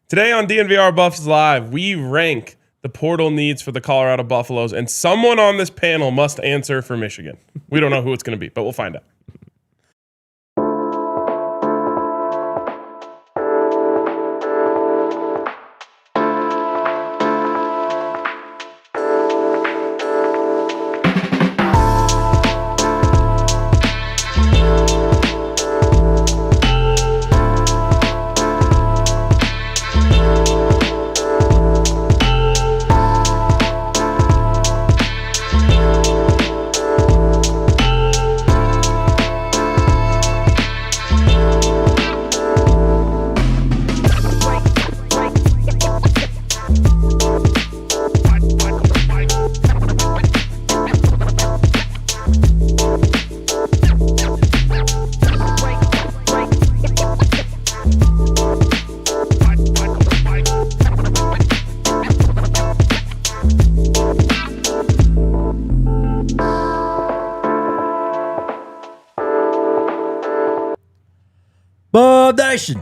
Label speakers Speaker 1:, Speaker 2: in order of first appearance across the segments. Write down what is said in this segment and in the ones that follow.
Speaker 1: Today on DNVR Buffs Live, we rank the portal needs for the Colorado Buffaloes, and someone on this panel must answer for Michigan. We don't know who it's going to be, but we'll find out.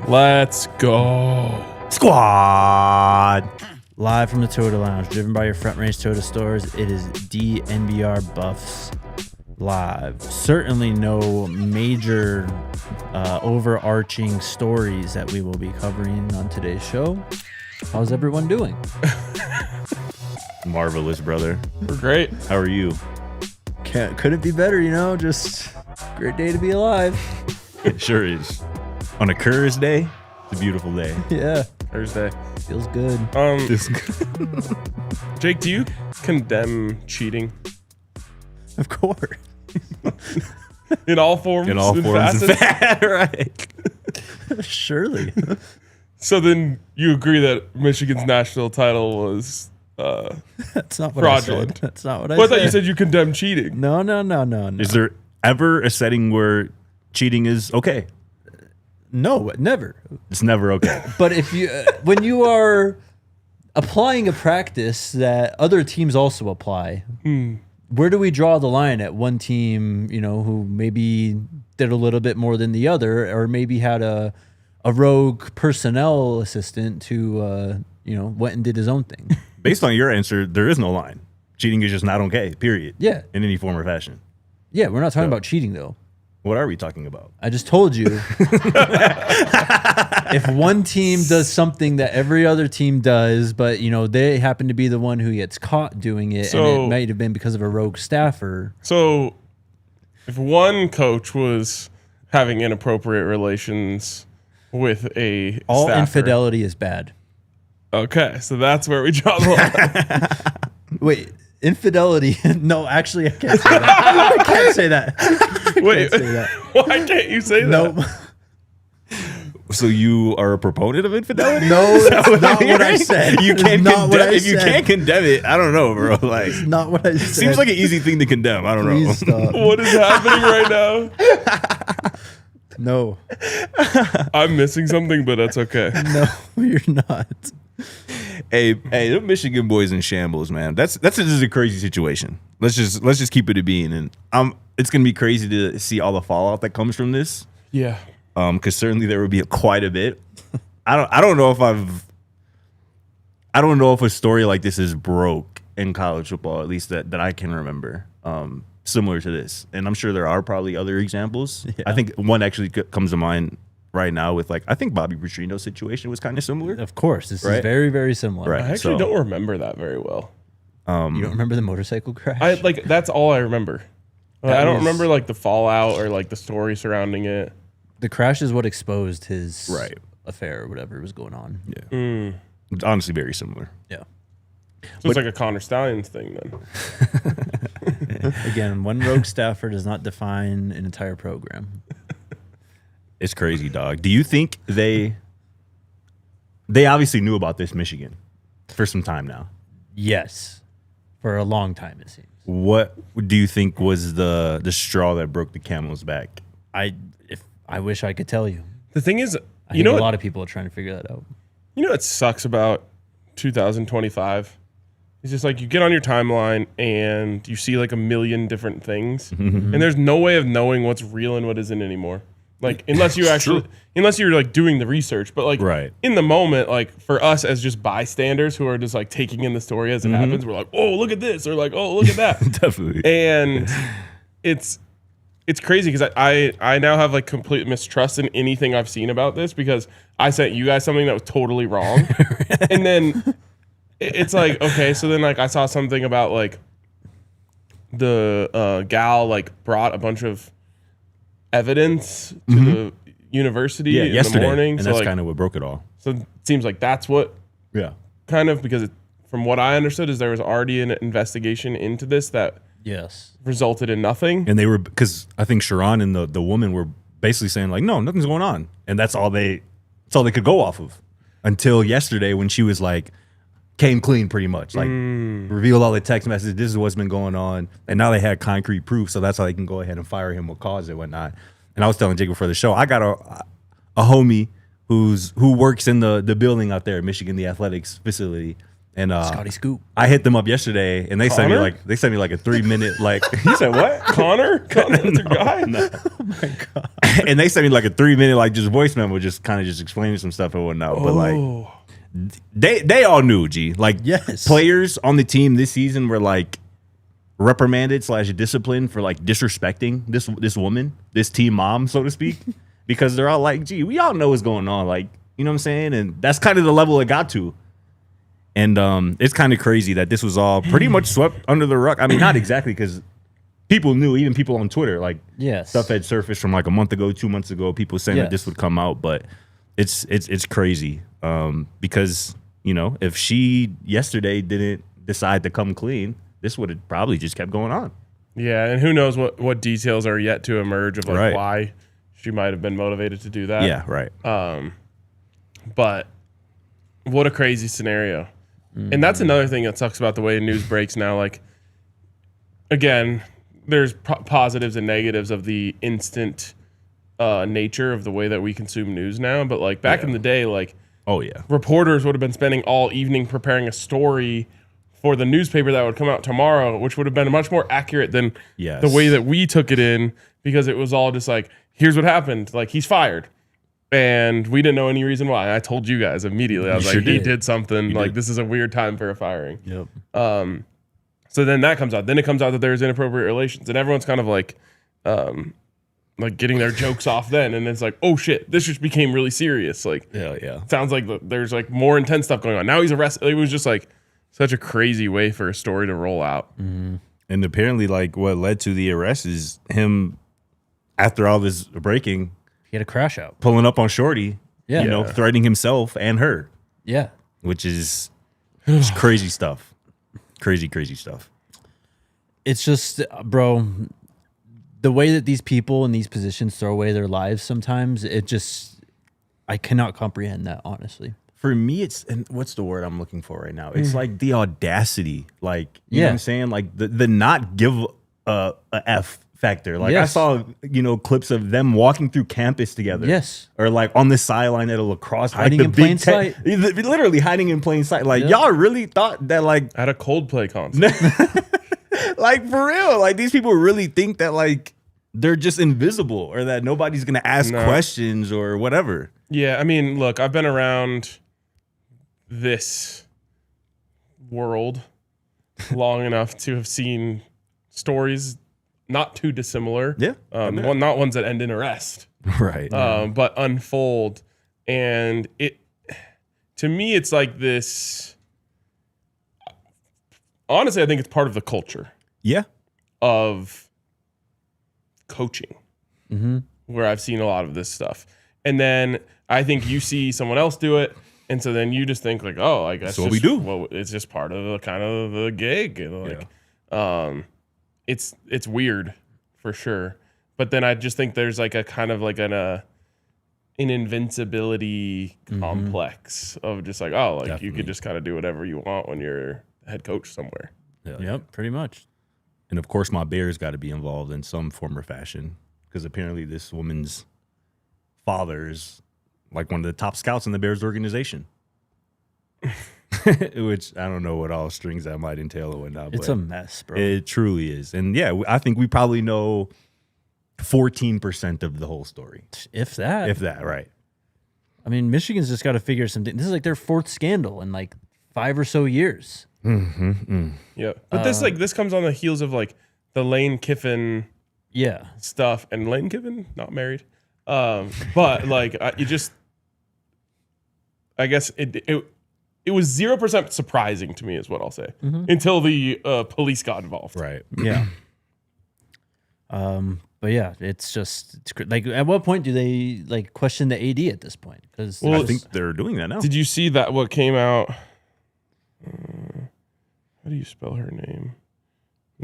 Speaker 1: Let's go.
Speaker 2: Squad. Live from the Toyota Lounge, driven by your Front Range Toyota stores. It is DNVR Buffs Live. Certainly no major overarching stories that we will be covering on today's show. How's everyone doing?
Speaker 3: Marvelous, brother.
Speaker 1: We're great.
Speaker 3: How are you?
Speaker 2: Couldn't be better, just great day to be alive.
Speaker 3: It sure is. On a Thursday, it's a beautiful day.
Speaker 2: Yeah.
Speaker 1: Thursday.
Speaker 2: Feels good.
Speaker 1: Jake, do you condemn cheating?
Speaker 2: Of course.
Speaker 1: In all forms?
Speaker 3: In all forms. Right.
Speaker 2: Surely.
Speaker 1: So then you agree that Michigan's national title was
Speaker 2: That's not what
Speaker 1: fraudulent.
Speaker 2: I said. That's not what I
Speaker 1: Well,
Speaker 2: said.
Speaker 1: I thought you said you condemn cheating.
Speaker 2: No.
Speaker 3: Is there ever a setting where cheating is okay?
Speaker 2: No, never.
Speaker 3: It's never okay.
Speaker 2: But if you, when you are applying a practice that other teams also apply, where do we draw the line at one team, who maybe did a little bit more than the other, or maybe had a rogue personnel assistant who, went and did his own thing?
Speaker 3: Based on your answer, there is no line. Cheating is just not okay, period.
Speaker 2: Yeah.
Speaker 3: In any form or fashion.
Speaker 2: Yeah, we're not talking about cheating, though.
Speaker 3: What are we talking about?
Speaker 2: I just told you. If one team does something that every other team does, but they happen to be the one who gets caught doing it, and it might have been because of a rogue staffer.
Speaker 1: So if one coach was having inappropriate relations with a
Speaker 2: all
Speaker 1: staffer,
Speaker 2: infidelity is bad.
Speaker 1: Okay, so that's where we draw the line.
Speaker 2: Wait, infidelity? No, actually, I can't say that. I can't say that.
Speaker 1: Wait,
Speaker 2: say that.
Speaker 1: Why can't you say that?
Speaker 2: Nope.
Speaker 3: So you are a proponent of infidelity?
Speaker 2: No, that's not what I said.
Speaker 3: You can't
Speaker 2: not what I
Speaker 3: if you
Speaker 2: said.
Speaker 3: can't condemn it, I don't know, bro. Like,
Speaker 2: It's not what I said.
Speaker 3: seems like an easy thing to condemn. I don't know.
Speaker 2: Please stop.
Speaker 1: What is happening right now?
Speaker 2: No.
Speaker 1: I'm missing something, but that's okay.
Speaker 2: No, you're not.
Speaker 3: Hey, the Michigan boys in shambles, man. That's just a crazy situation. Let's just keep it a being, and it's gonna be crazy to see all the fallout that comes from this.
Speaker 1: Yeah.
Speaker 3: Because certainly there would be quite a bit. I don't know if a story like this is broke in college football, at least that I can remember. Similar to this, and I'm sure there are probably other examples. Yeah. I think one actually comes to mind right now with I think Bobby Petrino's situation was kind of similar.
Speaker 2: Of course, this
Speaker 3: right?
Speaker 2: is very, very similar.
Speaker 3: Right.
Speaker 1: I actually don't remember that very well.
Speaker 2: You don't remember the motorcycle crash?
Speaker 1: That's all I remember. I don't remember the fallout or the story surrounding it.
Speaker 2: The crash is what exposed his
Speaker 3: Right.
Speaker 2: affair or whatever was going on.
Speaker 3: Yeah. Honestly, very similar.
Speaker 2: Yeah.
Speaker 1: So it's like a Connor Stallions thing then.
Speaker 2: Again, one rogue staffer does not define an entire program.
Speaker 3: It's crazy, dog. Do you think they obviously knew about this Michigan for some time now?
Speaker 2: Yes. For a long time, it seems.
Speaker 3: What do you think was the straw that broke the camel's back?
Speaker 2: I wish I could tell you.
Speaker 1: The thing is,
Speaker 2: I think a lot of people are trying to figure that out.
Speaker 1: You know what sucks about 2025? It's just you get on your timeline and you see a million different things, and there's no way of knowing what's real and what isn't anymore. Like unless you're like doing the research, but like
Speaker 3: Right.
Speaker 1: in the moment, like for us as just bystanders who are just like taking in the story as it happens, we're like, oh, look at this, or like, oh, look at that.
Speaker 3: Definitely.
Speaker 1: And it's crazy because I now have like complete mistrust in anything I've seen about this because I sent you guys something that was totally wrong. And then it's like, okay, so then like I saw something about like the gal like brought a bunch of evidence to the university in
Speaker 3: yesterday,
Speaker 1: the morning.
Speaker 3: and
Speaker 1: So
Speaker 3: that's
Speaker 1: like,
Speaker 3: kind of what broke it all.
Speaker 1: so it seems like that's what
Speaker 3: Yeah.
Speaker 1: kind of, because from what I understood is there was already an investigation into this that
Speaker 2: Yes.
Speaker 1: resulted in nothing.
Speaker 3: And they were, because I think Sherrone and the woman were basically saying like, no, nothing's going on, and that's all they could go off of until yesterday when she was like, came clean pretty much, like revealed all the text messages. This is what's been going on, and now they had concrete proof, so that's how they can go ahead and fire him with cause and whatnot. And I was telling Jacob before the show, I got a homie who works in the building out there in Michigan, the athletics facility. And
Speaker 2: Scotty Scoop.
Speaker 3: I hit them up yesterday, and they sent me
Speaker 1: Connor?
Speaker 3: like a 3-minute like. He said what?
Speaker 1: Connor? That's your guy?
Speaker 3: No. Oh my god! And they sent me like a 3-minute like just voice memo, just kind of just explaining some stuff and whatnot. But like
Speaker 1: Oh.
Speaker 3: they all knew, G. Like
Speaker 2: Yes.
Speaker 3: players on the team this season were like reprimanded / disciplined for like disrespecting this woman, this team mom, so to speak, because they're all like, gee, we all know what's going on, like, you know what I'm saying? And that's kind of the level it got to. And it's kind of crazy that this was all pretty much swept under the rug. I mean, not exactly, because people knew, even people on Twitter, like
Speaker 2: Yes.
Speaker 3: stuff had surfaced from like a month ago, 2 months ago, people saying that this would come out, but it's crazy because, you know, if she yesterday didn't decide to come clean, this would have probably just kept going on.
Speaker 1: Yeah, and who knows what details are yet to emerge of like
Speaker 3: Right.
Speaker 1: why she might have been motivated to do that.
Speaker 3: Yeah, right.
Speaker 1: But what a crazy scenario. And that's another thing that sucks about the way news breaks now. Like, again, there's positives and negatives of the instant nature of the way that we consume news now. But like back in the day, like
Speaker 3: Oh yeah.
Speaker 1: reporters would have been spending all evening preparing a story for the newspaper that would come out tomorrow, which would have been much more accurate than
Speaker 3: Yes.
Speaker 1: the way that we took it in, because it was all just like, here's what happened. Like, he's fired. And we didn't know any reason why. I told you guys immediately. I was
Speaker 3: You
Speaker 1: like,
Speaker 3: sure
Speaker 1: he
Speaker 3: did.
Speaker 1: did something.
Speaker 3: You
Speaker 1: Like,
Speaker 3: did.
Speaker 1: this is a weird time for a firing.
Speaker 2: Yep.
Speaker 1: So then that comes out. Then it comes out that there's inappropriate relations. And everyone's kind of like getting their jokes off then. And it's like, oh shit, this just became really serious. Like,
Speaker 3: Yeah.
Speaker 1: sounds like there's like more intense stuff going on. Now he's arrested. It was just like such a crazy way for a story to roll out.
Speaker 3: And apparently, like, what led to the arrest is him, after all this breaking,
Speaker 2: He had a crash out.
Speaker 3: pulling up on Shorty,
Speaker 2: Yeah.
Speaker 3: you know, threatening himself and her,
Speaker 2: Yeah.
Speaker 3: which is just crazy stuff. Crazy stuff.
Speaker 2: It's just, bro, the way that these people in these positions throw away their lives sometimes, I cannot comprehend that, honestly.
Speaker 3: For me, it's, and what's the word I'm looking for right now? It's like the audacity, like, you know what I'm saying? Like the not give a F factor. Like I
Speaker 2: Yes.
Speaker 3: saw, you know, clips of them walking through campus together.
Speaker 2: Yes.
Speaker 3: Or like on the sideline at a lacrosse.
Speaker 2: Hiding
Speaker 3: like
Speaker 2: in plain sight.
Speaker 3: Literally hiding in plain sight. Like
Speaker 2: Yeah.
Speaker 3: y'all really thought that like,
Speaker 1: At a Coldplay concert.
Speaker 3: like for real, like these people really think that like they're just invisible or that nobody's going to ask
Speaker 1: No.
Speaker 3: questions or whatever.
Speaker 1: Yeah, I mean, look, I've been around this world long enough to have seen stories not too dissimilar.
Speaker 3: Yeah.
Speaker 1: Not ones that end in arrest,
Speaker 3: Right.
Speaker 1: but unfold. And to me, it's like this. Honestly, I think it's part of the culture
Speaker 3: yeah.
Speaker 1: of coaching, where I've seen a lot of this stuff. And then I think you see someone else do it, and so then you just think like, oh, I guess
Speaker 3: That's what we do.
Speaker 1: Well, it's just part of the kind of the gig. And like, it's weird for sure. But then I just think there's like a kind of like an invincibility complex of just like, oh, like you
Speaker 3: Definitely.
Speaker 1: could just kind of do whatever you want when you're head coach somewhere.
Speaker 2: Yep, pretty much.
Speaker 3: And of course, my Bears got to be involved in some form or fashion because apparently this woman's father is like one of the top scouts in the Bears organization. Which I don't know what all strings that might entail or whatnot.
Speaker 2: It's
Speaker 3: but
Speaker 2: a mess, bro.
Speaker 3: it truly is. And yeah, I think we probably know 14% of the whole story.
Speaker 2: If that.
Speaker 3: If that, right.
Speaker 2: I mean, Michigan's just got to figure something. This is like their 4th scandal in like 5 or so years.
Speaker 1: Yeah. But this comes on the heels of like the Lane Kiffin stuff. And Lane Kiffin, not married. But like I guess it was 0% surprising to me is what I'll say until the police got involved.
Speaker 3: Right.
Speaker 2: Yeah. But yeah, it's like, at what point do they like question the AD at this point? Because
Speaker 3: I think they're doing that now.
Speaker 1: Did you see that? What came out? How do you spell her name?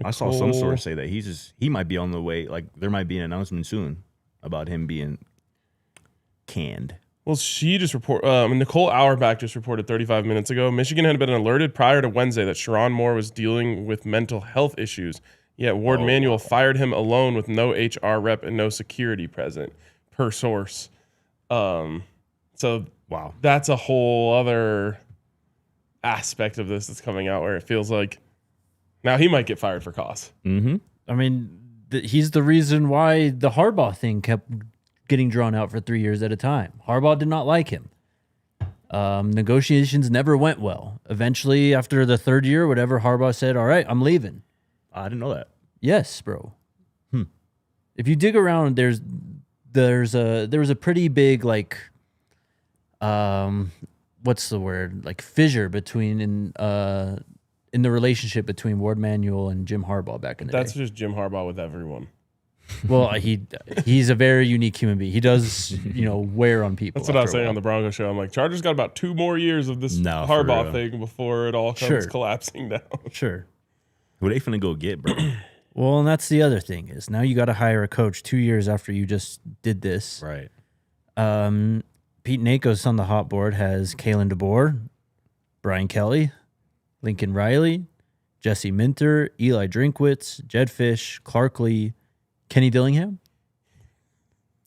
Speaker 3: I saw some source say that he might be on the way. Like there might be an announcement soon about him being canned.
Speaker 1: Well, she just Nicole Auerbach just reported 35 minutes ago. Michigan had been alerted prior to Wednesday that Sherrone Moore was dealing with mental health issues. Yet Ward Manuel fired him alone with no HR rep and no security present, per source. So
Speaker 3: wow,
Speaker 1: that's a whole other aspect of this that's coming out where it feels like now he might get fired for cause.
Speaker 3: Mm-hmm.
Speaker 2: I mean, he's the reason why the Harbaugh thing kept getting drawn out for 3 years at a time. Harbaugh did not like him. Negotiations never went well. Eventually, after the 3rd year, whatever, Harbaugh said, "All right, I'm leaving."
Speaker 3: I didn't know that.
Speaker 2: Yes, bro. If you dig around, there was a pretty big like, what's the word, like fissure between in the relationship between Ward Manuel and Jim Harbaugh back in the day.
Speaker 1: That's just Jim Harbaugh with everyone.
Speaker 2: Well, he's a very unique human being. He does wear on people.
Speaker 1: That's what I was saying on the Broncos show. I'm like, Chargers got about 2 more years of this Harbaugh thing before it all comes collapsing down.
Speaker 2: Sure.
Speaker 3: Who they finna go get, bro?
Speaker 2: Well, and that's the other thing is now you got to hire a coach 2 years after you just did this.
Speaker 3: Right.
Speaker 2: Pete Nakos on the hot board has Kalen DeBoer, Brian Kelly, Lincoln Riley, Jesse Minter, Eli Drinkwitz, Jed Fish, Clark Lee, Kenny Dillingham.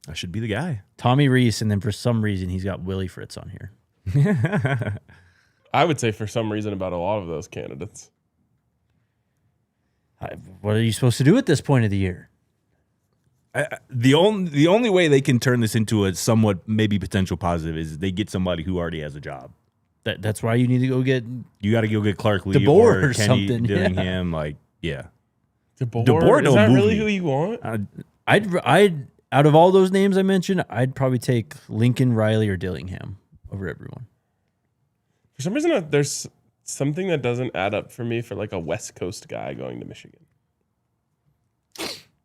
Speaker 3: That should be the guy.
Speaker 2: Tommy Reese, and then for some reason he's got Willie Fritz on here.
Speaker 1: I would say for some reason about a lot of those candidates.
Speaker 2: What are you supposed to do at this point of the year?
Speaker 3: The only way they can turn this into a somewhat maybe potential positive is they get somebody who already has a job.
Speaker 2: That's why you need to go get.
Speaker 3: You got to go get Clark Lee
Speaker 2: DeBoer
Speaker 3: or Kenny
Speaker 2: something.
Speaker 3: Dillingham. Like, yeah,
Speaker 1: DeBoer is that really who you want?
Speaker 2: I'd out of all those names I mentioned, I'd probably take Lincoln Riley or Dillingham over everyone.
Speaker 1: For some reason, there's something that doesn't add up for me for like a West Coast guy going to Michigan.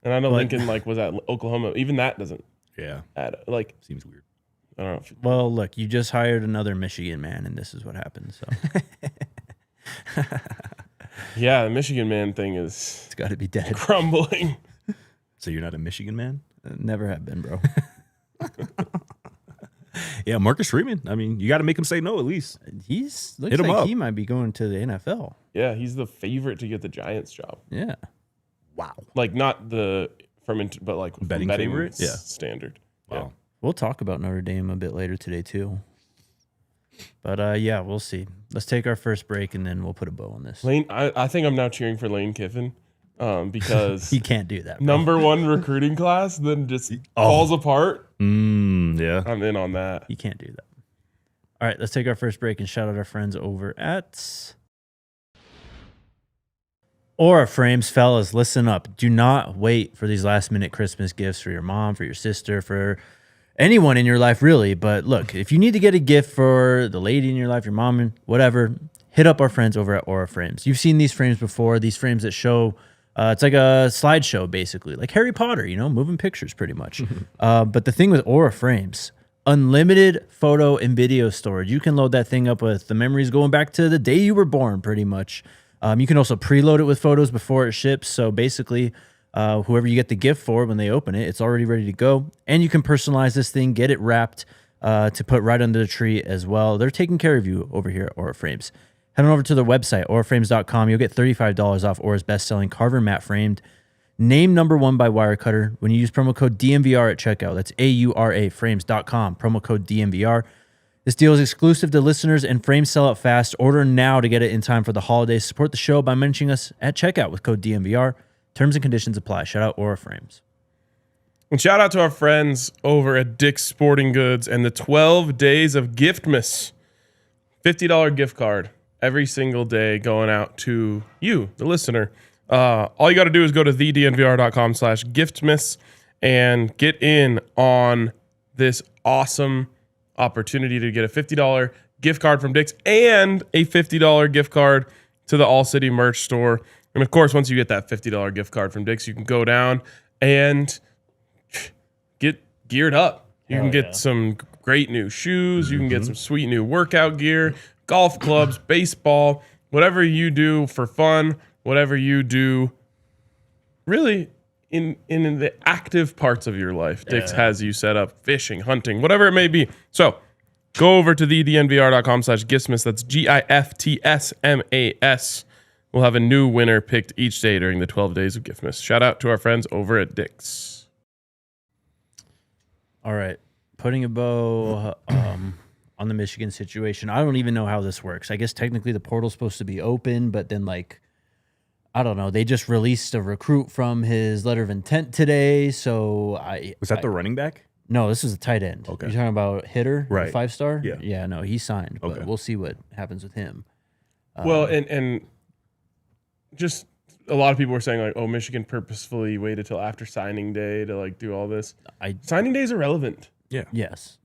Speaker 1: And I know Lincoln was at Oklahoma. Even that doesn't add up. Like,
Speaker 3: seems weird.
Speaker 1: I don't know.
Speaker 2: Well, look, you just hired another Michigan man, and this is what happened. So,
Speaker 1: yeah, the Michigan man thing it's
Speaker 2: got to be dead,
Speaker 1: crumbling.
Speaker 3: So you're not a Michigan man?
Speaker 2: Never have been, bro.
Speaker 3: Yeah, Marcus Freeman. I mean, you got to make him say no at least.
Speaker 2: Looks like he might be going to the NFL.
Speaker 1: Yeah, he's the favorite to get the Giants job.
Speaker 2: Yeah.
Speaker 3: Wow.
Speaker 1: Like not the but like
Speaker 3: betting favorite
Speaker 1: standard.
Speaker 3: Wow.
Speaker 1: Yeah.
Speaker 2: We'll talk about Notre Dame a bit later today too. But yeah, we'll see. Let's take our first break and then we'll put a bow on this.
Speaker 1: Lane, I think I'm now cheering for Lane Kiffin because
Speaker 2: he can't do that. Bro.
Speaker 1: Number 1 recruiting class then just falls apart.
Speaker 3: Yeah,
Speaker 1: I'm in on that.
Speaker 2: He can't do that. All right, let's take our first break and shout out our friends over at Aura Frames. Fellas, listen up. Do not wait for these last-minute Christmas gifts for your mom, for your sister, for anyone in your life, really. But look, if you need to get a gift for the lady in your life, your mom, whatever, hit up our friends over at Aura Frames. You've seen these frames before, these frames that show, it's like a slideshow, basically, like Harry Potter, moving pictures pretty much. But the thing with Aura Frames, unlimited photo and video storage. You can load that thing up with the memories going back to the day you were born, pretty much. You can also preload it with photos before it ships. So basically, whoever you get the gift for when they open it, it's already ready to go. And you can personalize this thing, get it wrapped to put right under the tree as well. They're taking care of you over here at Aura Frames. Head on over to their website, auraframes.com. You'll get $35 off Aura's best-selling Carver Matte Framed. Named number 1 by Wirecutter when you use promo code DNVR at checkout. That's auraframes.com, promo code DNVR. This deal is exclusive to listeners and frames sell out fast. Order now to get it in time for the holidays. Support the show by mentioning us at checkout with code DNVR. Terms and conditions apply. Shout out Aura Frames.
Speaker 1: And shout out to our friends over at Dick's Sporting Goods and the 12 days of Giftmas. $50 gift card every single day going out to you, the listener. All you got to do is go to thednvr.com/giftmas and get in on this awesome opportunity to get a $50 gift card from Dick's and a $50 gift card to the All City merch store. And of course, once you get that $50 gift card from Dick's, you can go down and get geared up. You can get some great new shoes. You can get some sweet new workout gear, golf clubs, baseball, whatever you do for fun, whatever you do really in the active parts of your life. Dick's has you set up, fishing, hunting, whatever it may be. So go over to thednvr.com/Giftmas. That's GIFTSMAS. We'll have a new winner picked each day during the 12 days of Giftmas. Shout out to our friends over at Dick's.
Speaker 2: All right. Putting a bow on the Michigan situation. I don't even know how this works. I guess technically the portal's supposed to be open, but then I don't know. They just released a recruit from his letter of intent today. So
Speaker 3: Was that the running back?
Speaker 2: No, this is a tight end.
Speaker 3: Okay.
Speaker 2: You're talking about Hitter,
Speaker 3: right?
Speaker 2: 5-star.
Speaker 3: Yeah.
Speaker 2: Yeah. No, he signed.
Speaker 3: Okay.
Speaker 2: But we'll see what happens with him.
Speaker 1: Well, and just a lot of people were saying oh, Michigan purposefully waited till after signing day to do all this. Signing day is irrelevant.
Speaker 3: Yeah.
Speaker 2: Yes.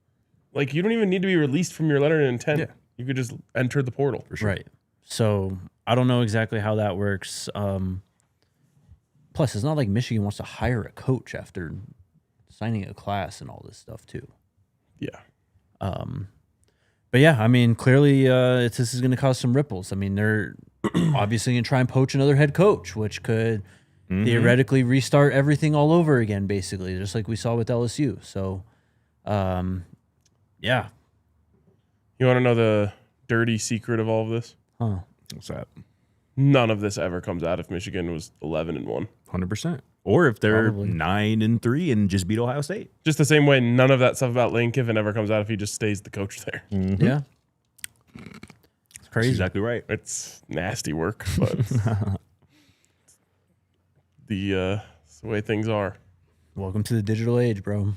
Speaker 1: You don't even need to be released from your letter of intent.
Speaker 3: Yeah.
Speaker 1: You could just enter the portal.
Speaker 3: For sure.
Speaker 2: Right. So I don't know exactly how that works. Plus, it's not like Michigan wants to hire a coach after signing a class and all this stuff too.
Speaker 1: Yeah.
Speaker 2: But yeah, I mean, clearly this is going to cause some ripples. I mean, they're obviously going to try and poach another head coach, which could theoretically restart everything all over again, basically, just like we saw with LSU. So, yeah.
Speaker 1: You want to know the dirty secret of all of this?
Speaker 2: Huh.
Speaker 3: What's that?
Speaker 1: None of this ever comes out if Michigan was 11-1.
Speaker 3: 100%. Or if they're
Speaker 2: Probably.
Speaker 3: 9-3 and just beat Ohio State.
Speaker 1: Just the same way none of that stuff about Lane Kiffin ever comes out if he just stays the coach there.
Speaker 2: Yeah. It's crazy.
Speaker 3: That's exactly right.
Speaker 1: It's nasty work, but the way things are.
Speaker 2: Welcome to the digital age, bro.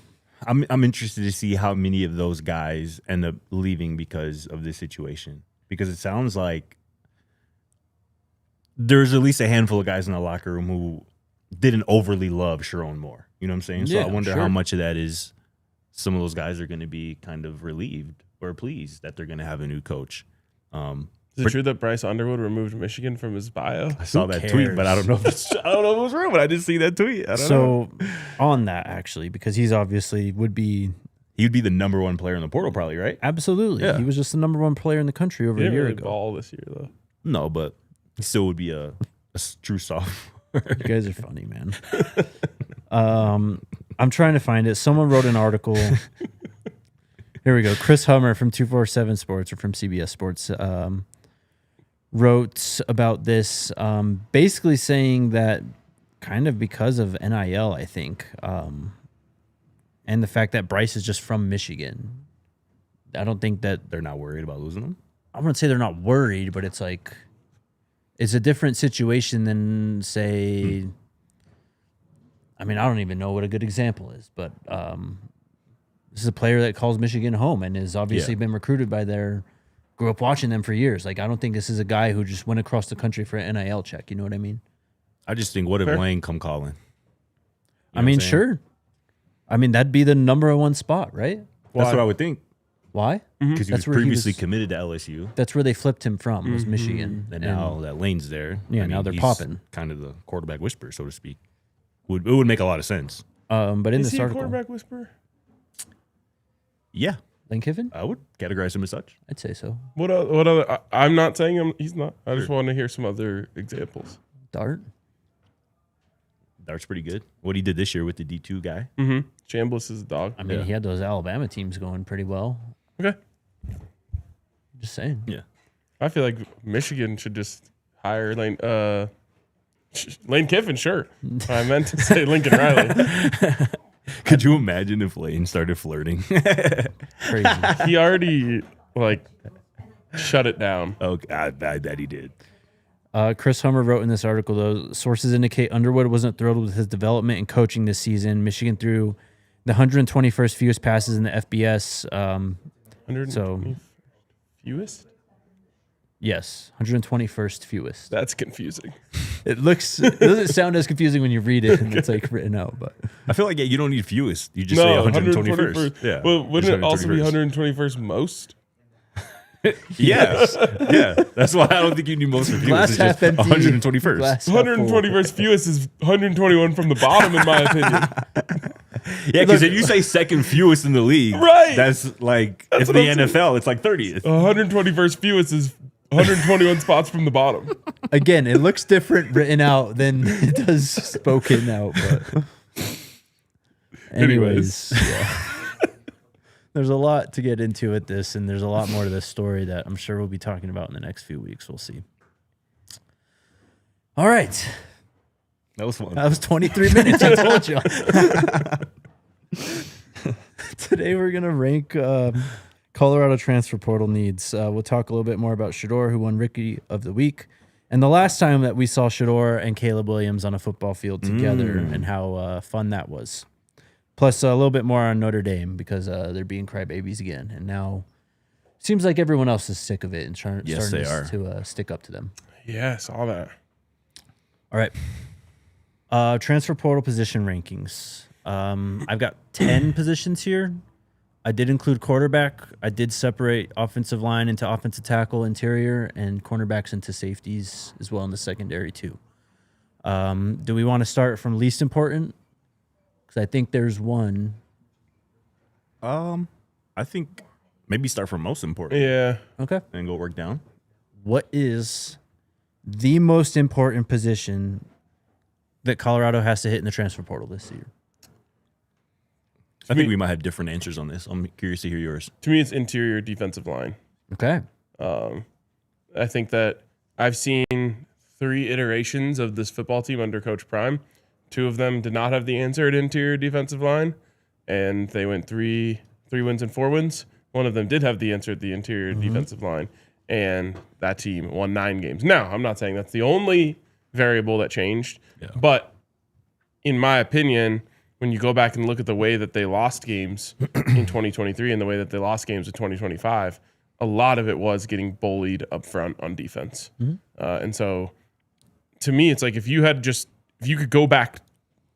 Speaker 3: I'm interested to see how many of those guys end up leaving because of this situation. Because it sounds like there's at least a handful of guys in the locker room who didn't overly love Sherrone Moore. You know what I'm saying? So
Speaker 2: Yeah,
Speaker 3: I wonder
Speaker 2: sure.
Speaker 3: how much of that is some of those guys are going to be kind of relieved or pleased that they're going to have a new coach.
Speaker 1: Is it true that Bryce Underwood removed Michigan from his bio?
Speaker 3: I saw that tweet, but I don't know if it's, I don't know if it was real, but I did see that tweet. I don't know.
Speaker 2: On that, actually, because he's obviously would be
Speaker 3: He'd be the number one player in the portal, probably, right?
Speaker 2: absolutely.
Speaker 3: Yeah.
Speaker 2: He was just the number one player in the country over
Speaker 1: He
Speaker 2: a
Speaker 1: didn't
Speaker 2: year
Speaker 1: really
Speaker 2: ago.
Speaker 1: ball this year, though.
Speaker 3: No, but he still would be a true sophomore.
Speaker 2: You guys are funny, man. I'm trying to find it. Someone wrote an article. Here we go. Chris Hummer from 247 Sports or from CBS Sports wrote about this, basically saying that kind of because of NIL, I think, and the fact that Bryce is just from Michigan. I don't think that
Speaker 3: They're not worried about losing him.
Speaker 2: I wouldn't say they're not worried, but it's it's a different situation than, say, I mean, I don't even know what a good example is, but this is a player that calls Michigan home and has obviously been recruited by grew up watching them for years. I don't think this is a guy who just went across the country for an NIL check. You know what I mean?
Speaker 3: I just think, what if
Speaker 1: Fair.
Speaker 3: Lane come calling?
Speaker 2: I mean, sure. I mean, that'd be the number one spot, right?
Speaker 3: That's what I would think.
Speaker 2: Why?
Speaker 3: Because he was
Speaker 2: That's where he
Speaker 3: previously
Speaker 2: was-
Speaker 3: committed to LSU.
Speaker 2: That's where they flipped him from, was Michigan.
Speaker 3: And now that Lane's there,
Speaker 2: Yeah, now they're
Speaker 3: he's
Speaker 2: popping.
Speaker 3: kind of the quarterback whisperer, so to speak. It would make a lot of sense.
Speaker 2: But in
Speaker 1: Is
Speaker 2: this
Speaker 1: he a
Speaker 2: article,
Speaker 1: quarterback whisperer?
Speaker 3: Yeah,
Speaker 2: Lane Kiffin,
Speaker 3: I would categorize him as such.
Speaker 2: I'd say so.
Speaker 1: What other? I'm not saying he's not. I just want to hear some other examples.
Speaker 2: Dart.
Speaker 3: Dart's pretty good. What he did this year with the D2 guy.
Speaker 1: Mm-hmm. Chambliss is a dog.
Speaker 2: I mean,
Speaker 3: Yeah.
Speaker 2: he had those Alabama teams going pretty well.
Speaker 1: Okay.
Speaker 2: Just saying.
Speaker 3: Yeah.
Speaker 1: I feel like Michigan should just hire Lane Kiffin, sure. I meant to say Lincoln Riley.
Speaker 3: Could you imagine if Lane started flirting?
Speaker 2: Crazy.
Speaker 1: He already shut it down.
Speaker 3: Oh, I bet he did.
Speaker 2: Chris Hummer wrote in this article, though, sources indicate Underwood wasn't thrilled with his development and coaching this season. Michigan threw the 121st fewest passes in the FBS.
Speaker 1: 120 fewest?
Speaker 2: Yes, 121st fewest.
Speaker 1: That's confusing.
Speaker 2: It doesn't sound as confusing when you read it and it's like written out. But
Speaker 3: I feel like you don't need fewest. You just say 121st.
Speaker 1: Yeah. Well, wouldn't it also be 121st most?
Speaker 3: Yes. Yeah. That's why I don't think you need most for fewest. It's just 121st.
Speaker 1: 121st fewest is 121 from the bottom, in my opinion.
Speaker 3: Yeah, because if you say second fewest in the league,
Speaker 1: right?
Speaker 3: That's like, if the NFL, it's like 30th.
Speaker 1: 121st fewest is 121 spots from the bottom.
Speaker 2: Again, it looks different written out than it does spoken out. But anyways, yeah. There's a lot to get into with this, and there's a lot more to this story that I'm sure we'll be talking about in the next few weeks. We'll see. All right.
Speaker 3: That was fun.
Speaker 2: That was 23 minutes, I told you. Today we're going to rank Colorado transfer portal needs. We'll talk a little bit more about Shedeur, who won Rookie of the Week, and the last time that we saw Shedeur and Caleb Williams on a football field together and how fun that was. Plus a little bit more on Notre Dame because they're being crybabies again. And now it seems like everyone else is sick of it and starting to stick up to them.
Speaker 1: Yeah, I saw that.
Speaker 2: All right. Transfer portal position rankings. I've got 10 positions here. I did include quarterback. I did separate offensive line into offensive tackle, interior, and cornerbacks into safeties as well in the secondary too. Do we want to start from least important? Because I think there's one.
Speaker 3: I think maybe start from most important.
Speaker 1: Yeah.
Speaker 2: Okay.
Speaker 3: And go work down.
Speaker 2: What is the most important position that Colorado has to hit in the transfer portal this year?
Speaker 3: I think we might have different answers on this. I'm curious to hear yours.
Speaker 1: To me, it's interior defensive line.
Speaker 2: Okay.
Speaker 1: I think that I've seen 3 iterations of this football team under Coach Prime. 2 of them did not have the answer at interior defensive line, and they went 3 wins and 4 wins. One of them did have the answer at the interior defensive line, and that team won 9 games. Now, I'm not saying that's the only variable that changed, but in my opinion, when you go back and look at the way that they lost games in 2023 and the way that they lost games in 2025, a lot of it was getting bullied up front on defense. And so to me, it's like if you could go back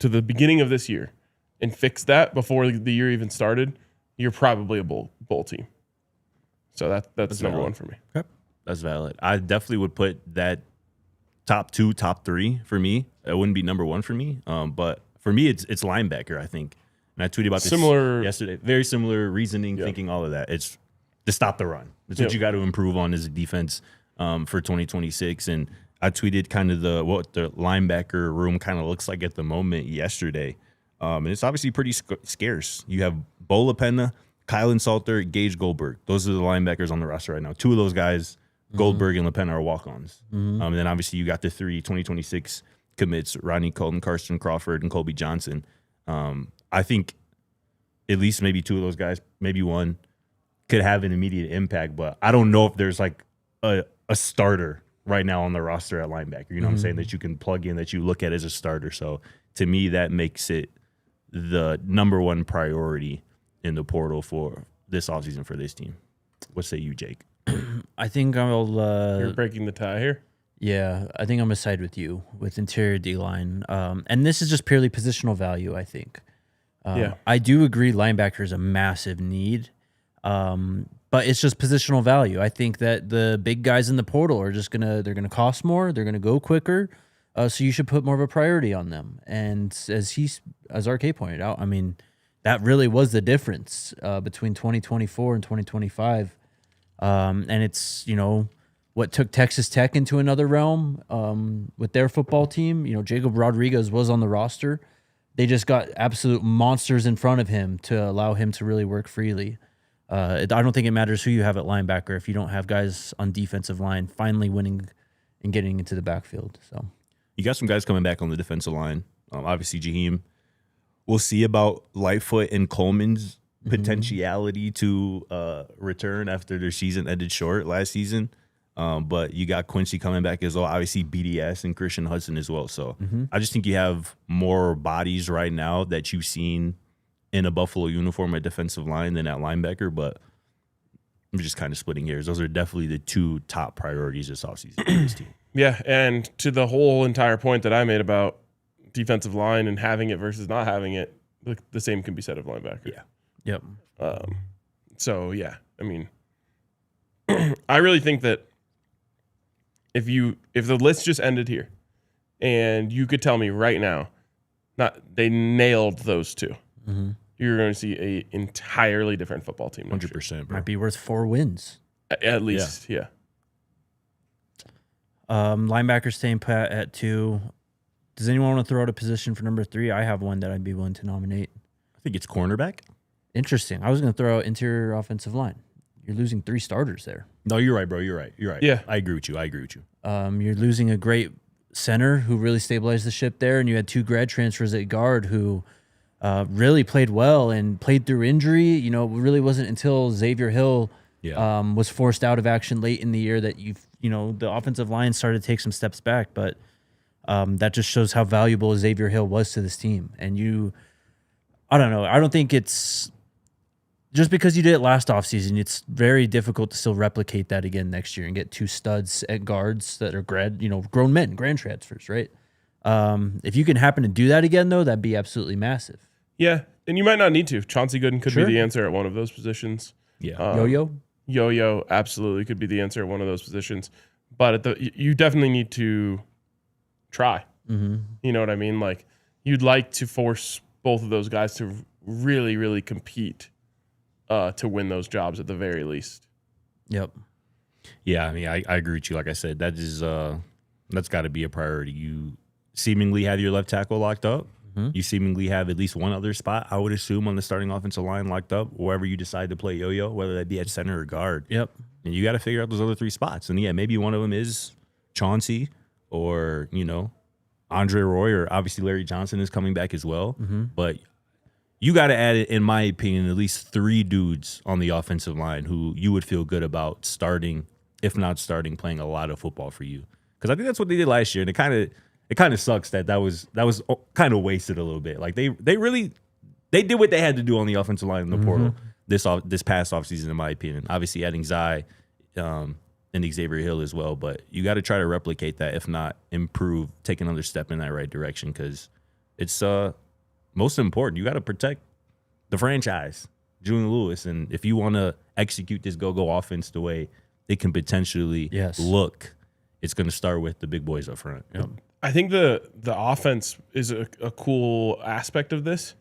Speaker 1: to the beginning of this year and fix that before the year even started, you're probably a bowl team. So that's number one for me.
Speaker 3: Okay. That's valid. I definitely would put that top 2, top 3 for me. It wouldn't be number 1 for me. But for me, it's linebacker, I think. And I tweeted about this yesterday. Very similar reasoning, thinking all of that. It's to stop the run. That's what you got to improve on as a defense for 2026. And I tweeted kind of what the linebacker room kind of looks like at the moment yesterday. And it's obviously pretty scarce. You have Bo LaPena, Kylan Salter, Gage Goldberg. Those are the linebackers on the roster right now. 2 of those guys, Goldberg and LaPena, are walk-ons. And then obviously you got the 3 2026 commits, Rodney Colton, Karsten Crawford, and Colby Johnson. I think at least maybe 2 of those guys, maybe 1, could have an immediate impact, but I don't know if there's like a starter right now on the roster at linebacker. You know what I'm saying? That you can plug in, that you look at as a starter. So to me, that makes it the number 1 priority in the portal for this offseason for this team. What say you, Jake?
Speaker 2: I think I'll...
Speaker 1: You're breaking the tie here.
Speaker 2: Yeah, I think I'm going to side with you with interior D-line. And this is just purely positional value, I think. I do agree linebacker is a massive need, but it's just positional value. I think that the big guys in the portal are just they're gonna cost more, they're gonna go quicker, so you should put more of a priority on them. And as RK pointed out, I mean, that really was the difference between 2024 and 2025, and it's what took Texas Tech into another realm with their football team. Jacob Rodriguez was on the roster. They just got absolute monsters in front of him to allow him to really work freely. I don't think it matters who you have at linebacker if you don't have guys on defensive line finally winning and getting into the backfield. So
Speaker 3: you got some guys coming back on the defensive line. Obviously, Jaheim. We'll see about Lightfoot and Coleman's potentiality to return after their season ended short last season. But you got Quincy coming back as well. Obviously, BDS and Christian Hudson as well. So I just think you have more bodies right now that you've seen in a Buffalo uniform at defensive line than at linebacker. But I'm just kind of splitting hairs. Those are definitely the two top priorities this offseason for this team.
Speaker 1: Yeah, and to the whole entire point that I made about defensive line and having it versus not having it, the same can be said of linebacker.
Speaker 3: Yeah.
Speaker 2: Yep.
Speaker 1: So, yeah, I mean, I really think that if the list just ended here and you could tell me right now, they nailed those two, you're going to see a entirely different football team.
Speaker 3: 100%, bro.
Speaker 2: Might be worth 4 wins.
Speaker 1: At least, yeah.
Speaker 2: Linebacker staying pat at 2. Does anyone want to throw out a position for number 3? I have one that I'd be willing to nominate.
Speaker 3: I think it's cornerback.
Speaker 2: Interesting. I was going to throw out interior offensive line. You're losing 3 starters there.
Speaker 3: No, you're right, bro. You're right.
Speaker 1: Yeah.
Speaker 3: I agree with you.
Speaker 2: You're losing a great center who really stabilized the ship there, and you had 2 grad transfers at guard who really played well and played through injury. You know, it really wasn't until Xavier Hill was forced out of action late in the year that the offensive line started to take some steps back. But that just shows how valuable Xavier Hill was to this team. And I don't know. I don't think it's just because you did it last offseason, it's very difficult to still replicate that again next year and get 2 studs at guards that are grown men, grand transfers, right? If you can happen to do that again, though, that'd be absolutely massive.
Speaker 1: Yeah, and you might not need to. Chauncey Gooden could be the answer at one of those positions.
Speaker 3: Yeah.
Speaker 1: Yo-Yo absolutely could be the answer at one of those positions. But you definitely need to try. You know what I mean? Like, you'd like to force both of those guys to really, really compete to win those jobs at the very least.
Speaker 2: Yep.
Speaker 3: Yeah, I mean, I agree with you. Like I said, that's got to be a priority. You seemingly have your left tackle locked up. You seemingly have at least one other spot, I would assume, on the starting offensive line locked up, wherever you decide to play yo-yo, whether that be at center or guard.
Speaker 2: Yep.
Speaker 3: And you got to figure out those other 3 spots. And, yeah, maybe one of them is Chauncey or, Andre Roy, or obviously Larry Johnson is coming back as well. But you got to add, in my opinion, at least 3 dudes on the offensive line who you would feel good about starting, if not starting, playing a lot of football for you. Because I think that's what they did last year, and it kind of sucks that was kind of wasted a little bit. Like they did what they had to do on the offensive line in the portal this past offseason, in my opinion. Obviously adding Zai and Xavier Hill as well, but you got to try to replicate that, if not improve, take another step in that right direction, because it's most important. You got to protect the franchise, Julian Lewis, and if you want to execute this go-go offense the way it can potentially look, it's going to start with the big boys up front.
Speaker 2: Yep.
Speaker 1: I think the offense is a cool aspect of this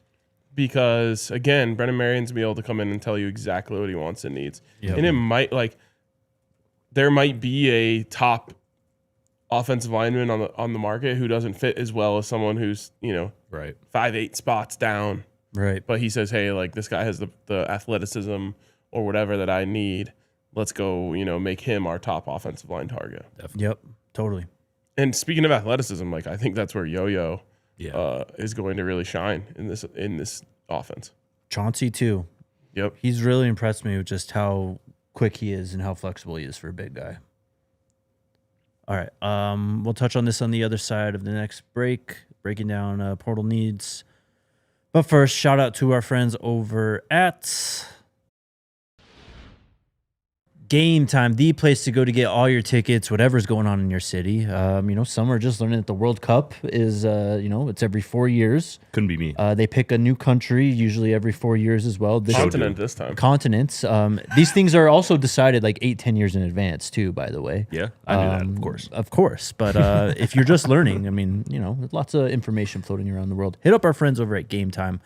Speaker 1: because, again, Brennan Marion's be able to come in and tell you exactly what he wants and needs. Yep. And it might, there might be a top offensive lineman on the market who doesn't fit as well as someone who's, 5'8" spots down.
Speaker 2: Right.
Speaker 1: But he says, hey, this guy has the athleticism or whatever that I need. Let's go, make him our top offensive line target.
Speaker 3: Definitely.
Speaker 2: Yep, totally.
Speaker 1: And speaking of athleticism, I think that's where Yo-Yo is going to really shine in this offense.
Speaker 2: Chauncey too.
Speaker 1: Yep.
Speaker 2: He's really impressed me with just how quick he is and how flexible he is for a big guy. All right. We'll touch on this on the other side of the next break, breaking down portal needs. But first, shout out to our friends over at Game Time, the place to go to get all your tickets, whatever's going on in your city. Some are just learning that the World Cup is, it's every 4 years.
Speaker 3: Couldn't be me.
Speaker 2: They pick a new country, usually every 4 years as well.
Speaker 1: Continent this time.
Speaker 2: Continents. These things are also decided 8-10 years in advance too, by the way.
Speaker 3: Yeah, I knew that, of course.
Speaker 2: Of course. But if you're just learning, there's lots of information floating around the world. Hit up our friends over at Game Time.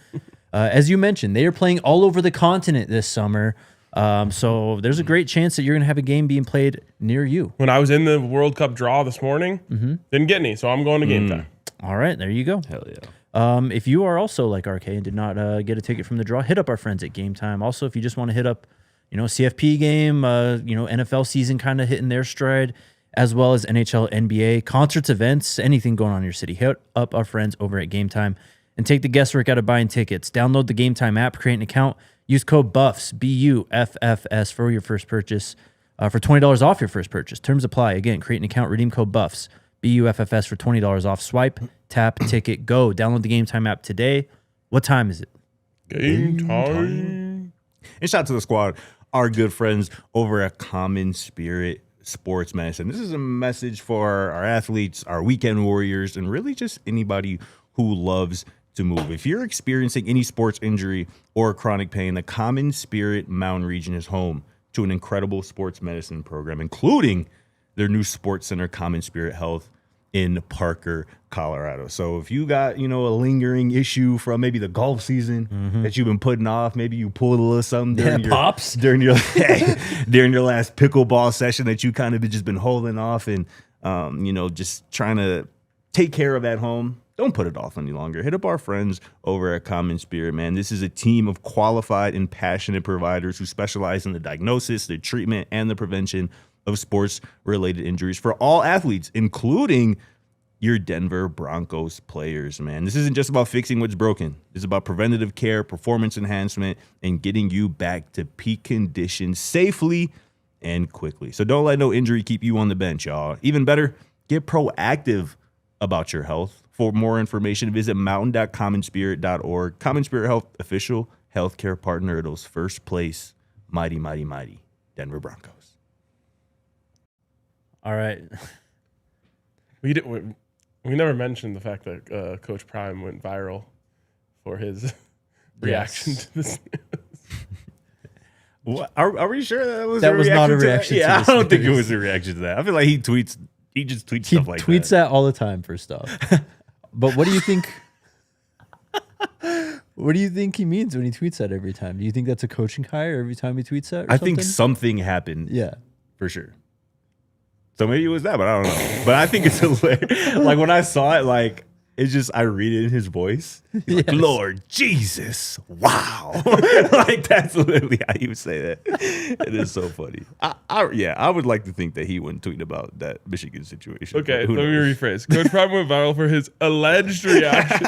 Speaker 2: As you mentioned, they are playing all over the continent this summer. So there's a great chance that you're going to have a game being played near you.
Speaker 1: When I was in the World Cup draw this morning, didn't get any, so I'm going to Game Time.
Speaker 2: All right, there you go.
Speaker 3: Hell yeah.
Speaker 2: If you are also like RK and did not get a ticket from the draw, hit up our friends at Game Time. Also, if you just want to hit up, CFP game, NFL season kind of hitting their stride, as well as NHL, NBA, concerts, events, anything going on in your city, hit up our friends over at Game Time and take the guesswork out of buying tickets. Download the Game Time app, create an account, use code BUFFS, BUFFS, for your first purchase. for $20 off your first purchase. Terms apply. Again, create an account, redeem code BUFFS, BUFFS for $20 off. Swipe, tap, ticket, go. Download the Game Time app today. What time is it?
Speaker 1: Game time.
Speaker 3: And shout out to the squad, our good friends over at Common Spirit Sports Medicine. This is a message for our athletes, our weekend warriors, and really just anybody who loves to move. If you're experiencing any sports injury or chronic pain, the Common Spirit Mountain region is home to an incredible sports medicine program, including their new sports center, Common Spirit Health, in Parker, Colorado. So if you got, a lingering issue from maybe the golf season that you've been putting off, maybe you pulled a little something during your during your last pickleball session that you kind of just been holding off and just trying to take care of at home, don't put it off any longer. Hit up our friends over at Common Spirit, man. This is a team of qualified and passionate providers who specialize in the diagnosis, the treatment, and the prevention of sports-related injuries for all athletes, including your Denver Broncos players, man. This isn't just about fixing what's broken. It's about preventative care, performance enhancement, and getting you back to peak condition safely and quickly. So don't let no injury keep you on the bench, y'all. Even better, get proactive about your health. For more information, visit mountain.commonspirit.org. Common Spirit Health, official healthcare partner of those first place, mighty Denver Broncos.
Speaker 2: All right.
Speaker 1: We never mentioned the fact that Coach Prime went viral for his reaction to this news.
Speaker 3: What? Are we sure that was
Speaker 2: not a reaction?
Speaker 3: Yeah, I don't think it was a reaction to that. I feel like he just tweets stuff like that.
Speaker 2: He tweets that all the time for stuff. But what do you think? What do you think he means when he tweets that every time? Do you think that's a coaching hire every time he tweets that?
Speaker 3: I think something happened.
Speaker 2: Yeah,
Speaker 3: for sure. So maybe it was that, but I don't know. But I think it's hilarious. Like when I saw it, like it's just I read it in his voice. He's like, Lord Jesus, wow! Like that's literally how he would say that. It is so funny. I would like to think that he wouldn't tweet about that Michigan situation.
Speaker 1: Okay, let me rephrase. Coach Prime went viral for his alleged reaction.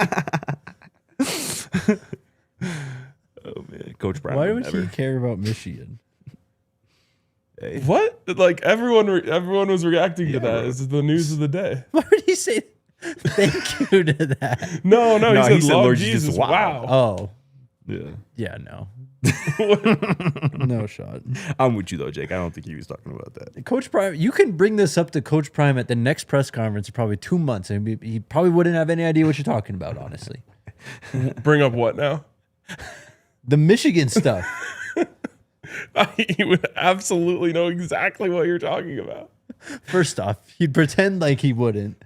Speaker 3: Oh man, Coach Prime.
Speaker 2: Why would he care about Michigan?
Speaker 3: Hey.
Speaker 1: What? Like everyone was reacting to that. This is the news of the day.
Speaker 2: Why would he say thank you to that?
Speaker 1: No, he said Lord Jesus. Wow.
Speaker 2: Oh.
Speaker 3: Yeah.
Speaker 2: Yeah, no. No shot.
Speaker 3: I'm with you though, Jake. I don't think he was talking about that.
Speaker 2: Coach Prime, you can bring this up to Coach Prime at the next press conference in probably 2 months, and he probably wouldn't have any idea what you're talking about, honestly.
Speaker 1: Bring up what now?
Speaker 2: The Michigan stuff.
Speaker 1: He would absolutely know exactly what you're talking about.
Speaker 2: First off, he'd pretend like he wouldn't.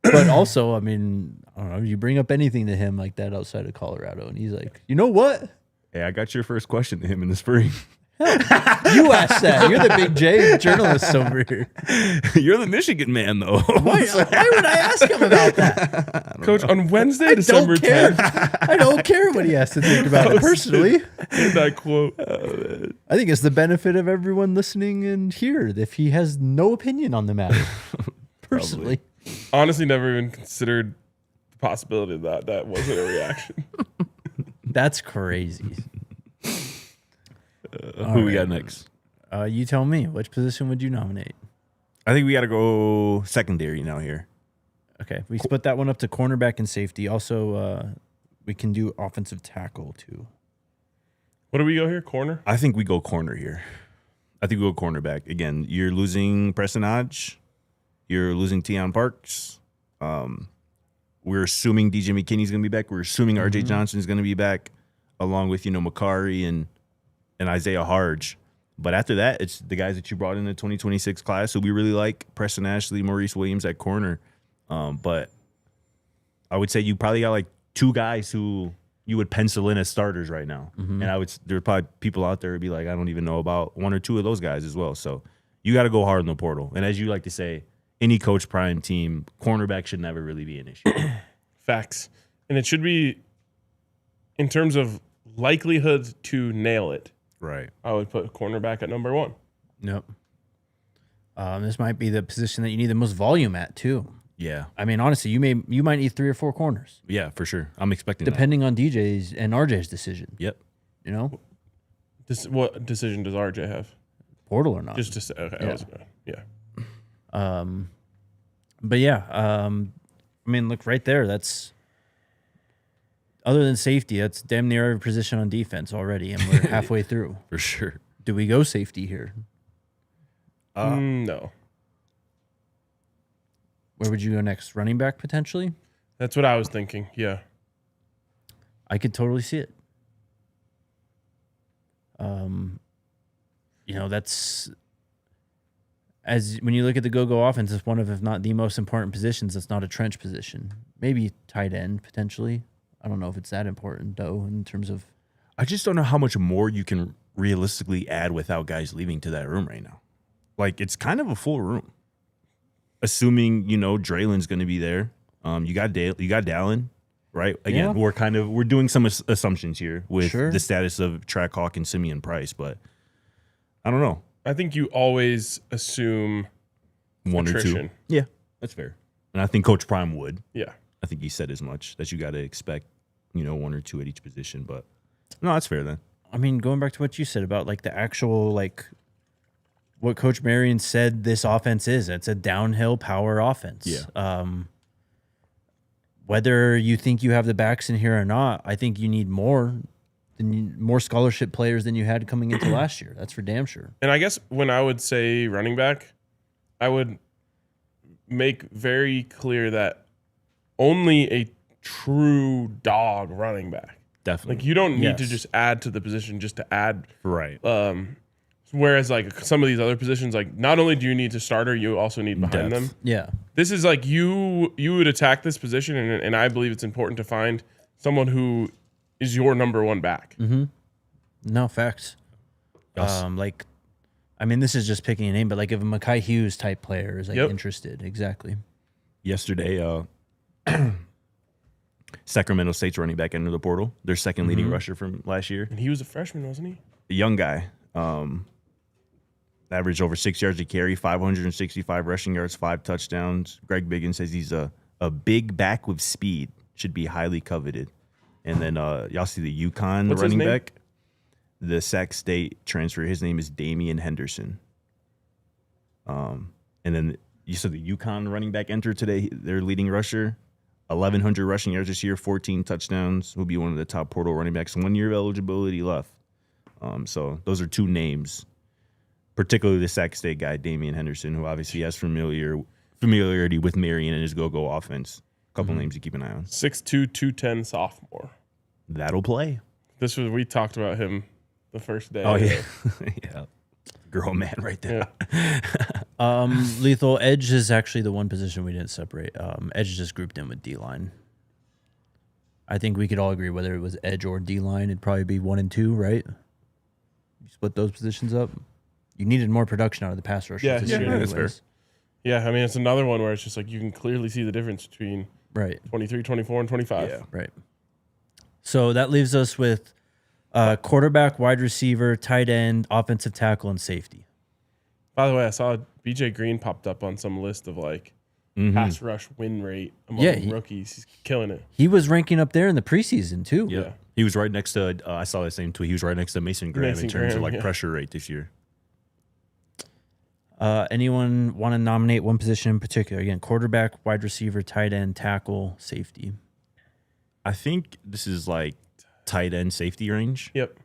Speaker 2: But also, I mean, I don't know, you bring up anything to him like that outside of Colorado, and he's like, you know what?
Speaker 3: Hey, I got your first question to him in the spring.
Speaker 2: You asked that. You're the big J journalist over here.
Speaker 3: You're the Michigan man, though.
Speaker 2: Why would I ask him about that?
Speaker 1: Coach, on Wednesday, December 10th.
Speaker 2: I don't care what he has to think about it personally.
Speaker 1: In that quote.
Speaker 2: I think it's the benefit of everyone listening and here if he has no opinion on the matter. Personally.
Speaker 1: Honestly, never even considered the possibility that that wasn't a reaction.
Speaker 2: That's crazy.
Speaker 3: Who we got next?
Speaker 2: You tell me. Which position would you nominate?
Speaker 3: I think we got to go secondary now here.
Speaker 2: Okay. We split that one up to cornerback and safety. Also, we can do offensive tackle, too.
Speaker 1: What do we go here? Corner?
Speaker 3: I think we go corner here. I think we go cornerback. Again, you're losing Preston Hodge. You're losing Teion Parks. We're assuming DJ McKinney's going to be back. We're assuming RJ Johnson's going to be back, along with, Makari and Isaiah Harge. But after that, it's the guys that you brought in the 2026 class. So we really like Preston Ashley, Maurice Williams at corner. But I would say you probably got like two guys who you would pencil in as starters right now. And there are probably people out there who'd be like, I don't even know about one or two of those guys as well. So you got to go hard in the portal. And as you like to say, any Coach Prime team, cornerback should never really be an issue.
Speaker 1: Facts. And it should be, in terms of likelihood to nail it,
Speaker 3: right.
Speaker 1: I would put cornerback at number 1.
Speaker 2: Nope. This might be the position that you need the most volume at, too.
Speaker 3: Yeah.
Speaker 2: I mean, honestly, you might need 3 or 4 corners.
Speaker 3: Yeah, for sure. I'm expecting
Speaker 2: depending on DJ's and RJ's decision.
Speaker 3: Yep.
Speaker 2: You know?
Speaker 1: What decision does RJ have?
Speaker 2: portal or not.
Speaker 1: Just to say, okay,
Speaker 2: Yeah.
Speaker 1: I was good. Yeah.
Speaker 2: But yeah, I mean, look right there. That's other than safety, that's damn near every position on defense already, and we're halfway through.
Speaker 3: For sure.
Speaker 2: Do we go safety here?
Speaker 1: No.
Speaker 2: Where would you go next? Running back potentially?
Speaker 1: That's what I was thinking. Yeah.
Speaker 2: I could totally see it. That's as when you look at the go-go offense, it's one of, if not the most important positions. That's not a trench position. Maybe tight end potentially. I don't know if it's that important though in terms of.
Speaker 3: I just don't know how much more you can realistically add without guys leaving to that room right now. Like, it's kind of a full room. Assuming, Draylen's going to be there. You got Dallin, right? Again, we're doing some assumptions here with the status of Trackhawk and Simeon Price, but I don't know.
Speaker 1: I think you always assume
Speaker 3: one
Speaker 1: attrition.
Speaker 3: or two. Yeah, that's fair. And I think Coach Prime would.
Speaker 1: Yeah.
Speaker 3: I think he said as much, that you got to expect, one or two at each position. But no, that's fair then.
Speaker 2: I mean, going back to what you said about like the actual what Coach Marion said this offense is, it's a downhill power offense.
Speaker 3: Yeah.
Speaker 2: Whether you think you have the backs in here or not, I think you need more scholarship players than you had coming into last year. That's for damn sure.
Speaker 1: And I guess when I would say running back, I would make very clear that only a true dog running back.
Speaker 3: Definitely.
Speaker 1: Like, you don't need to just add to the position just to add.
Speaker 3: Right.
Speaker 1: Whereas like some of these other positions, like not only do you need a starter, you also need behind them.
Speaker 2: Yeah.
Speaker 1: This is like you would attack this position, and I believe it's important to find someone who is your number one back.
Speaker 2: Mm-hmm. No, facts.
Speaker 3: Yes.
Speaker 2: This is just picking a name, but like if a Mekhi Hughes type player is interested, exactly.
Speaker 3: Yesterday, Sacramento State's running back entered the portal. Their second leading rusher from last year.
Speaker 1: And he was a freshman, wasn't he?
Speaker 3: A young guy. Averaged over 6 yards a carry, 565 rushing yards, 5 touchdowns. Greg Biggins says he's a big back with speed, should be highly coveted. And then y'all see the UConn
Speaker 1: What's
Speaker 3: running
Speaker 1: his name?
Speaker 3: back, the Sac State transfer. His name is Damian Henderson. And then you said the UConn running back entered today. Their leading rusher, 1,100 rushing yards this year, 14 touchdowns. Will be one of the top portal running backs. 1 year of eligibility left. So those are two names, particularly the Sac State guy, Damian Henderson, who obviously has familiarity with Marion and his go-go offense. A couple names to keep an eye on.
Speaker 1: 6'2", 210 sophomore.
Speaker 3: That'll play.
Speaker 1: We talked about him the first day.
Speaker 3: Oh, yeah. Yeah. Girl man right there.
Speaker 1: Yeah.
Speaker 2: Lethal, edge is actually the one position we didn't separate. Edge is just grouped in with D-line. I think we could all agree whether it was edge or D-line, it'd probably be 1 and 2, right? You split those positions up. You needed more production out of the pass rushers.
Speaker 1: Yeah,
Speaker 2: this
Speaker 1: yeah,
Speaker 2: year
Speaker 3: that's
Speaker 2: anyways.
Speaker 3: fair.
Speaker 1: Yeah, I mean, it's another one where it's just like you can clearly see the difference between
Speaker 2: Right.
Speaker 1: 23, 24, and 25.
Speaker 3: Yeah.
Speaker 2: Right. So that leaves us with quarterback, wide receiver, tight end, offensive tackle, and safety.
Speaker 1: By the way, I saw BJ Green popped up on some list of pass rush win rate among rookies. He's killing it.
Speaker 2: He was ranking up there in the preseason too.
Speaker 1: Yeah.
Speaker 3: He was right next to, I saw that same tweet, he was right next to Mason Graham in terms of pressure rate this year.
Speaker 2: Anyone want to nominate one position in particular? Again, quarterback, wide receiver, tight end, tackle, safety.
Speaker 3: I think this is like tight end safety range.
Speaker 1: Yep.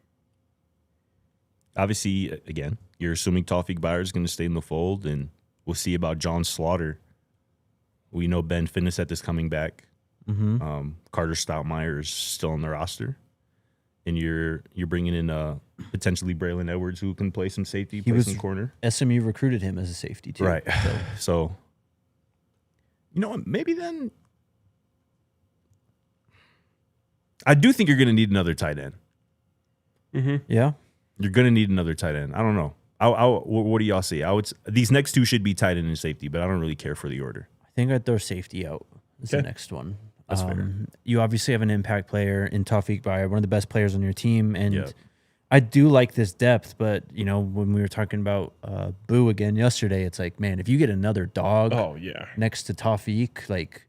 Speaker 3: Obviously, again, you're assuming Tawfiq Byer is going to stay in the fold, and we'll see about John Slaughter. We know Ben Finnissett is coming back.
Speaker 2: Mm-hmm.
Speaker 3: Carter Stoutmeyer is still on the roster. And you're bringing in potentially Braylon Edwards, who can play some safety, play some corner.
Speaker 2: SMU recruited him as a safety too.
Speaker 3: Right. So, you know what? Maybe then I do think you're going to need another tight end.
Speaker 1: Mm-hmm.
Speaker 2: Yeah.
Speaker 3: You're going to need another tight end. I don't know. What do y'all see? These next two should be tight end and safety, but I don't really care for the order.
Speaker 2: I think I'd throw safety out. Is the
Speaker 1: Okay.
Speaker 2: next one.
Speaker 3: That's fair.
Speaker 2: You obviously have an impact player in Tawfiq Byer, one of the best players on your team, and
Speaker 3: Yep.
Speaker 2: I do like this depth. But when we were talking about Boo again yesterday, it's like, man, if you get another dog
Speaker 1: Oh, yeah.
Speaker 2: next to Tawfiq,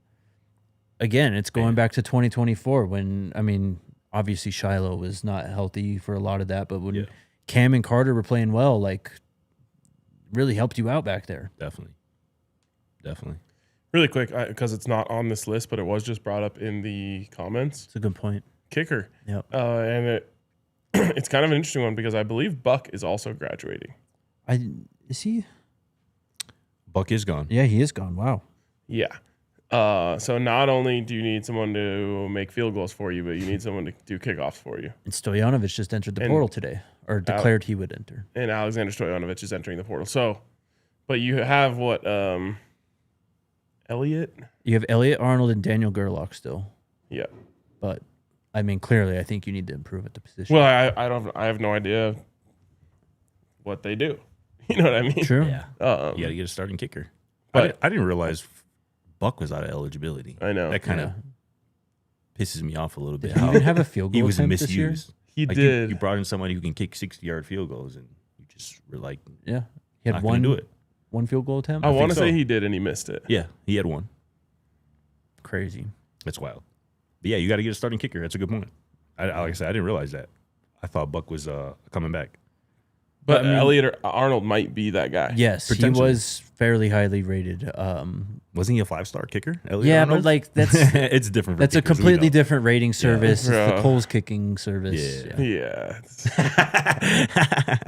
Speaker 2: again, it's going back to 2024 when obviously Shiloh was not healthy for a lot of that, but when Cam and Carter were playing well, really helped you out back there.
Speaker 3: Definitely.
Speaker 1: Really quick, because it's not on this list, but it was just brought up in the comments.
Speaker 2: It's a good point.
Speaker 1: Kicker.
Speaker 2: Yep.
Speaker 1: And it's kind of an interesting one because I believe Buck is also graduating.
Speaker 2: Is he?
Speaker 3: Buck is gone.
Speaker 2: Yeah, he is gone. Wow.
Speaker 1: Yeah. So not only do you need someone to make field goals for you, but you need someone to do kickoffs for you.
Speaker 2: And Stoyanovich just entered the portal today, or declared he would enter.
Speaker 1: And Alexander Stoyanovich is entering the portal. So, but you have what? Elliott?
Speaker 2: You have Elliott Arnold and Daniel Gerlach still.
Speaker 1: Yeah.
Speaker 2: But, I mean, clearly, I think you need to improve at the position.
Speaker 1: Well, I have no idea what they do. You know what I mean?
Speaker 2: True.
Speaker 3: Yeah. You got to get a starting kicker.
Speaker 1: But
Speaker 3: I didn't realize Buck was out of eligibility.
Speaker 1: I know.
Speaker 3: That kind of pisses me off a little bit.
Speaker 2: Did he even have a field goal
Speaker 3: He was
Speaker 2: attempt this year?
Speaker 3: misused.
Speaker 1: He
Speaker 3: Like,
Speaker 1: did.
Speaker 3: You brought in somebody who can kick 60-yard field goals, and you just were like,
Speaker 2: Yeah. He had
Speaker 3: not gonna do it.
Speaker 2: one field goal attempt?
Speaker 1: I want to
Speaker 3: so.
Speaker 1: say he did, and he missed it.
Speaker 3: Yeah, he had one.
Speaker 2: Crazy.
Speaker 3: That's wild. But yeah, you got to get a starting kicker. That's a good point. Like I said, I didn't realize that. I thought Buck was coming back.
Speaker 1: But
Speaker 2: I mean-
Speaker 1: Elliott or Arnold might be that guy.
Speaker 2: Yes, he
Speaker 3: Potentially.
Speaker 2: was fairly highly rated.
Speaker 3: Wasn't he a 5-star kicker? Elliott
Speaker 2: Yeah,
Speaker 3: Arnold?
Speaker 2: but like that's
Speaker 3: it's different. For
Speaker 2: that's a
Speaker 3: kickers, we
Speaker 2: completely
Speaker 3: know.
Speaker 2: different rating service. It's the
Speaker 1: Yeah.
Speaker 2: Coles kicking service.
Speaker 3: Yeah.
Speaker 1: Yeah.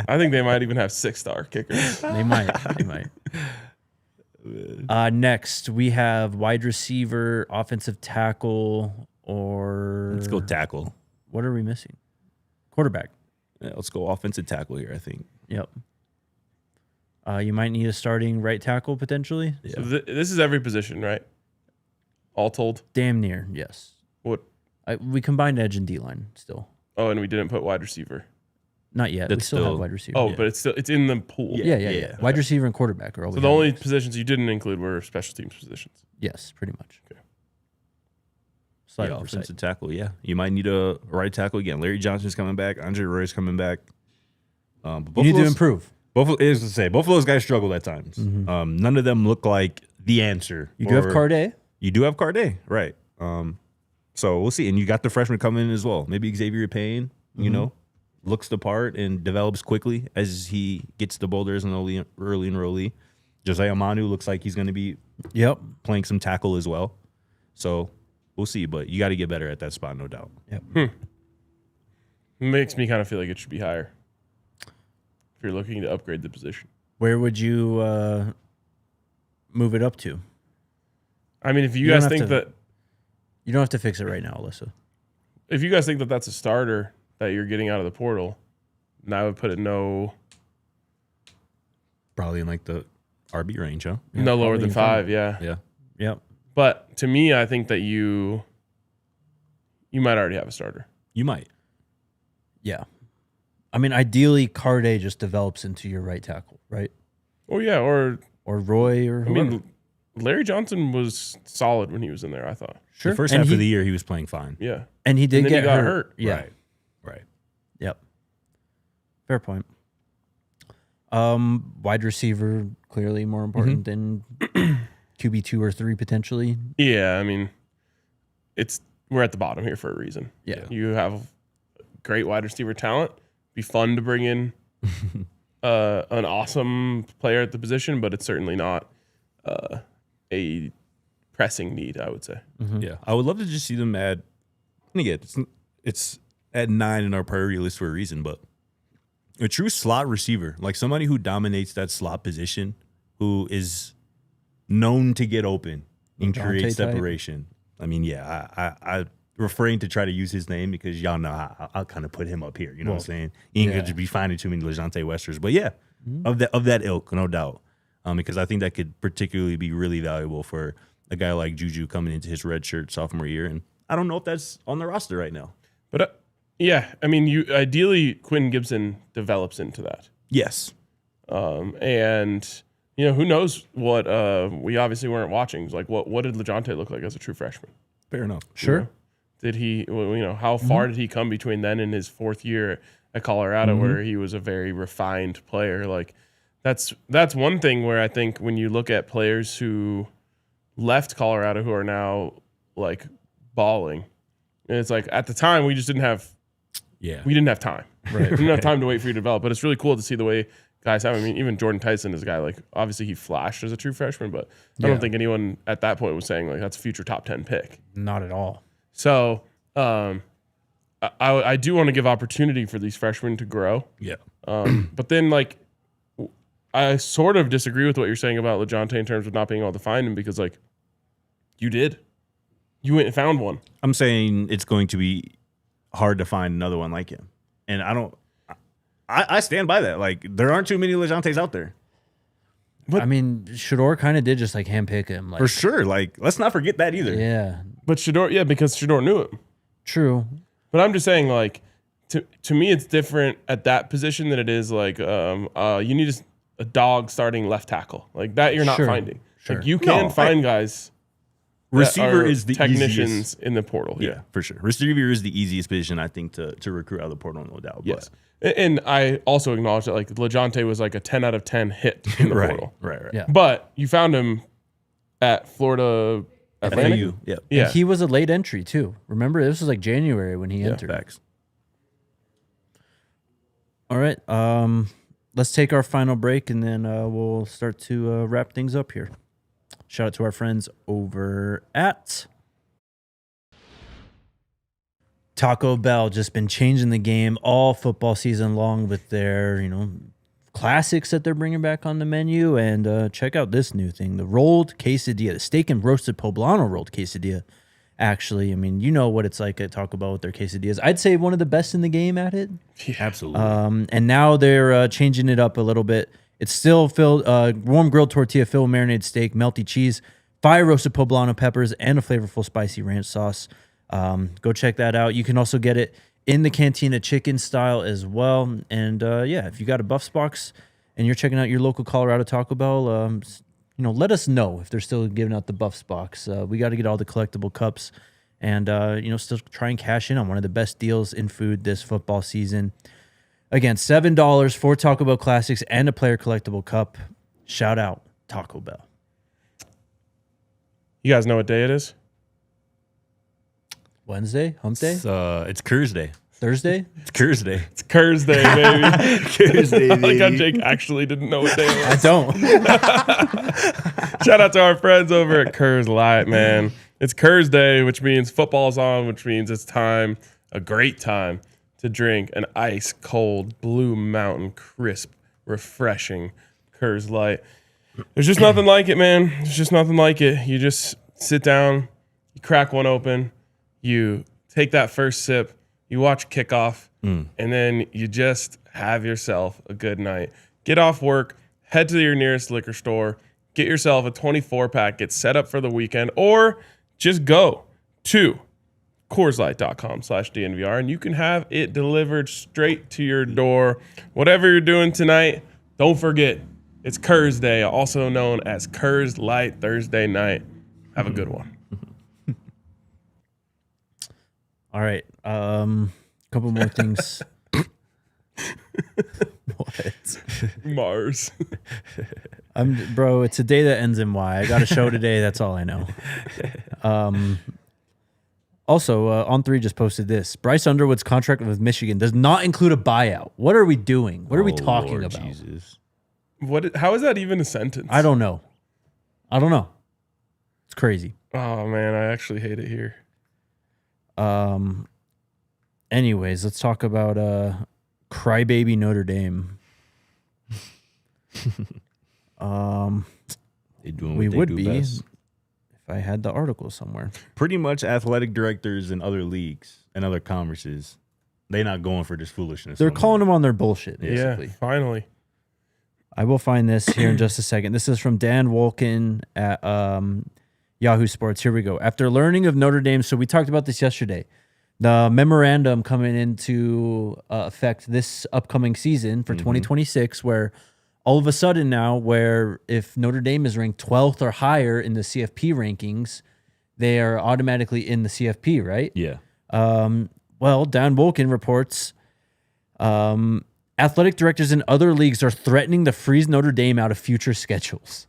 Speaker 1: I think they might even have 6-star kickers.
Speaker 2: They might. They might. Next, we have wide receiver, offensive tackle, or
Speaker 3: Let's go tackle.
Speaker 2: What are we missing? Quarterback.
Speaker 3: Yeah, let's go offensive tackle here, I think.
Speaker 2: Yep. You might need a starting right tackle potentially.
Speaker 1: So this is every position, right? All told.
Speaker 2: Damn near, yes.
Speaker 1: What?
Speaker 2: We combined edge and D line still.
Speaker 1: Oh, and we didn't put wide receiver.
Speaker 2: Not yet.
Speaker 3: That's
Speaker 2: we still have
Speaker 3: still-
Speaker 2: wide receiver.
Speaker 1: Oh,
Speaker 3: Yeah.
Speaker 1: but it's in the pool.
Speaker 2: Yeah. Wide receiver and quarterback are all.
Speaker 1: So
Speaker 2: we
Speaker 1: the
Speaker 2: have
Speaker 1: only
Speaker 2: next.
Speaker 1: positions you didn't include were special teams positions.
Speaker 2: Yes, pretty much.
Speaker 1: Okay.
Speaker 2: Slight
Speaker 3: Yeah,
Speaker 2: oversight.
Speaker 3: offensive tackle, yeah. You might need a right tackle again. Larry Johnson's coming back. Andre Roy's coming back. But
Speaker 2: You
Speaker 3: both
Speaker 2: need
Speaker 3: of
Speaker 2: to
Speaker 3: those-
Speaker 2: improve.
Speaker 3: Both of those guys struggled at times. None of them look like the answer.
Speaker 2: You do have Cardet.
Speaker 3: You do have Cardet, right? So we'll see. And you got the freshman coming in as well. Maybe Xavier Payne, you know, looks the part and develops quickly as he gets the boulders and early enrollee. Josiah Manu looks like he's going to be
Speaker 2: Yep.
Speaker 3: playing some tackle as well. So we'll see. But you got to get better at that spot, no doubt.
Speaker 2: Yep.
Speaker 1: Makes me kind of feel like it should be higher. If you're looking to upgrade the position.
Speaker 2: Where would you move it up to?
Speaker 1: I mean, if you
Speaker 2: You don't
Speaker 1: guys
Speaker 2: have
Speaker 1: think
Speaker 2: to-
Speaker 1: that
Speaker 2: You don't have to fix it right now, Alyssa.
Speaker 1: if you guys think that that's a starter that you're getting out of the portal, then I would put it no
Speaker 3: Probably in like the RB range, huh?
Speaker 1: no lower
Speaker 2: probably
Speaker 1: than
Speaker 2: in front
Speaker 1: 5, yeah.
Speaker 3: Yeah.
Speaker 2: Yep.
Speaker 1: But to me, I think that you might already have a starter.
Speaker 3: You might.
Speaker 2: Yeah. I mean, ideally, Cardet just develops into your right tackle, right?
Speaker 1: Oh yeah, or
Speaker 2: Or Roy, or
Speaker 1: I
Speaker 2: whoever.
Speaker 1: mean, Larry Johnson was solid when he was in there, I thought.
Speaker 2: Sure.
Speaker 3: The first
Speaker 2: And
Speaker 3: half
Speaker 2: he-
Speaker 3: of the year, he was playing fine.
Speaker 1: Yeah.
Speaker 2: and he did
Speaker 1: and then
Speaker 2: get
Speaker 1: he got
Speaker 2: hurt.
Speaker 1: hurt.
Speaker 2: Yeah.
Speaker 3: Right.
Speaker 2: Yep. Fair point. Wide receiver clearly more important than QB 2 or 3 potentially.
Speaker 1: Yeah, I mean, we're at the bottom here for a reason.
Speaker 2: Yeah.
Speaker 1: You have great wide receiver talent. Be fun to bring in an awesome player at the position, but it's certainly not a pressing need, I would say.
Speaker 3: Yeah. I would love to just see them add, and again, it's at 9 in our priority list for a reason, but a true slot receiver, like somebody who dominates that slot position, who is known to get open and
Speaker 2: Dante
Speaker 3: create
Speaker 2: type.
Speaker 3: separation. I mean, yeah, I refrain to try to use his name because y'all know I'll kind of put him up here. You know what I'm saying? He ain't
Speaker 2: yeah.
Speaker 3: gonna just be finding too many LeJontay Westers, but yeah, of that ilk, no doubt. Because I think that could particularly be really valuable for a guy like Juju coming into his redshirt sophomore year, and I don't know if that's on the roster right now.
Speaker 1: But yeah, I mean, ideally Quinn Gibson develops into that.
Speaker 3: Yes.
Speaker 1: And you know, who knows what we obviously weren't watching. Like what did LeJontay look like as a true freshman?
Speaker 3: Fair enough.
Speaker 2: Sure.
Speaker 1: You know? Did he, how far did he come between then and his 4th year at Colorado, where he was a very refined player? Like, that's one thing where I think when you look at players who left Colorado who are now like balling, and it's like at the time we just didn't have
Speaker 3: Yeah.
Speaker 1: time. Right. We didn't have time to wait for you to develop. But it's really cool to see the way guys have. I mean, even Jordan Tyson is a guy, like, obviously he flashed as a true freshman, but I don't think anyone at that point was saying, like, that's a future top 10 pick.
Speaker 2: Not at all.
Speaker 1: So I do want to give opportunity for these freshmen to grow.
Speaker 3: Yeah.
Speaker 1: But then, like, I sort of disagree with what you're saying about LeJohntay in terms of not being able to find him because, like, you did. You went and found one.
Speaker 3: I'm saying it's going to be hard to find another one like him. And I stand by that. Like, there aren't too many LeJohntay's out there.
Speaker 2: But I mean, Shedeur kind of did just, like, handpick him. Like,
Speaker 3: for sure. Like, let's not forget that either.
Speaker 2: Yeah.
Speaker 1: But Shedeur, because Shedeur knew him.
Speaker 2: True.
Speaker 1: But I'm just saying, like, to me, it's different at that position than it is, like, you need a dog starting left tackle. Like, that you're not finding.
Speaker 2: Sure.
Speaker 1: Like, you can find guys.
Speaker 3: Receiver is the
Speaker 1: technicians
Speaker 3: easiest.
Speaker 1: in the portal.
Speaker 3: Yeah, for sure. Receiver is the easiest position, I think, to recruit out of the portal, no doubt.
Speaker 1: Yes. And I also acknowledge that, like, LeJohntay was like a 10 out of 10 hit in the portal.
Speaker 3: Right.
Speaker 2: Yeah.
Speaker 1: But you found him at Florida Atlantic.
Speaker 3: FAU. Yeah.
Speaker 1: Yeah.
Speaker 2: And he was a late entry, too. Remember, this was like January when he entered.
Speaker 3: Facts.
Speaker 2: All right. Let's take our final break, and then we'll start to wrap things up here. Shout out to our friends over at Taco Bell. Just been changing the game all football season long with their, classics that they're bringing back on the menu. And check out this new thing, the rolled quesadilla, the steak and roasted poblano rolled quesadilla. Actually, I mean, you know what it's like at Taco Bell with their quesadillas. I'd say one of the best in the game at it.
Speaker 3: Yeah, absolutely.
Speaker 2: And now they're changing it up a little bit. It's still filled, warm grilled tortilla, filled marinated steak, melty cheese, fire roasted poblano peppers, and a flavorful spicy ranch sauce. Go check that out. You can also get it in the Cantina chicken style as well. And if you got a Buffs box and you're checking out your local Colorado Taco Bell, let us know if they're still giving out the Buffs box. We got to get all the collectible cups and, still try and cash in on one of the best deals in food this football season. Again, $7 for Taco Bell Classics and a player collectible cup. Shout out Taco Bell.
Speaker 1: You guys know what day it is?
Speaker 2: Wednesday? Hump day?
Speaker 3: It's Curse Day.
Speaker 2: Thursday?
Speaker 3: It's Curse Day.
Speaker 1: It's Curse Day, baby.
Speaker 3: Curse Day, baby.
Speaker 1: Like how Jake actually didn't know what day it was.
Speaker 2: I don't.
Speaker 1: Shout out to our friends over at Curse Light, man. It's Curse Day, which means football's on, which means it's time, a great time, to drink an ice cold Blue Mountain crisp, refreshing Curse Light. There's just nothing like it, man. There's just nothing like it. You just sit down, you crack one open, you take that first sip, you watch kickoff, and then you just have yourself a good night. Get off work, head to your nearest liquor store, get yourself a 24-pack, get set up for the weekend, or just go to CoorsLight.com/DNVR, and you can have it delivered straight to your door. Whatever you're doing tonight, don't forget, it's Curse Day, also known as Curse Light Thursday night. Have a good one.
Speaker 2: All right. Couple more things. What?
Speaker 1: Mars.
Speaker 2: Bro, it's a day that ends in Y. I got a show today. That's all I know. Also, On3 just posted this. Bryce Underwood's contract with Michigan does not include a buyout. What are we doing? What are we talking
Speaker 3: Lord
Speaker 2: about?
Speaker 3: Jesus.
Speaker 1: How is that even a sentence?
Speaker 2: I don't know. It's crazy.
Speaker 1: Oh, man, I actually hate it here.
Speaker 2: Anyways, let's talk about crybaby Notre Dame.
Speaker 3: They doing what
Speaker 2: We
Speaker 3: they
Speaker 2: would
Speaker 3: do
Speaker 2: be
Speaker 3: best.
Speaker 2: if I had the article somewhere.
Speaker 3: Pretty much athletic directors in other leagues and other conferences, they're not going for this foolishness.
Speaker 2: They're
Speaker 3: no more.
Speaker 2: calling them on their bullshit, basically.
Speaker 1: Yeah, finally.
Speaker 2: I will find this here in just a second. This is from Dan Wolkin at Yahoo Sports. Here we go. After learning of Notre Dame, so we talked about this yesterday, the memorandum coming into effect this upcoming season for 2026, where all of a sudden now, where if Notre Dame is ranked 12th or higher in the CFP rankings, they are automatically in the CFP, right?
Speaker 3: Yeah.
Speaker 2: Well, Dan Wolkin reports athletic directors in other leagues are threatening to freeze Notre Dame out of future schedules.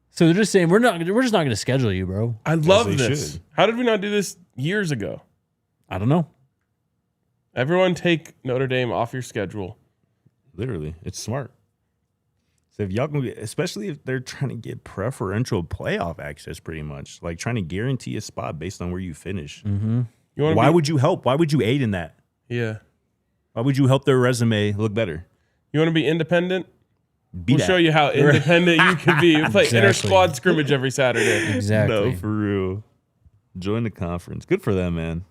Speaker 2: So they're just saying, we're just not going to schedule you, bro.
Speaker 1: I love
Speaker 3: they
Speaker 1: this.
Speaker 3: should.
Speaker 1: How did we not do this years ago?
Speaker 2: I don't know.
Speaker 1: Everyone take Notre Dame off your schedule.
Speaker 3: Literally. It's smart. So if y'all can, especially if they're trying to get preferential playoff access, pretty much like trying to guarantee a spot based on where you finish.
Speaker 2: Mm-hmm.
Speaker 3: Why would you help? Why would you aid in that?
Speaker 1: Yeah.
Speaker 3: Why would you help their resume look better?
Speaker 1: You want to be independent? We'll show you how independent you can be. We play inter squad scrimmage every Saturday.
Speaker 2: Exactly.
Speaker 3: No, for real. Join the conference. Good for them, man.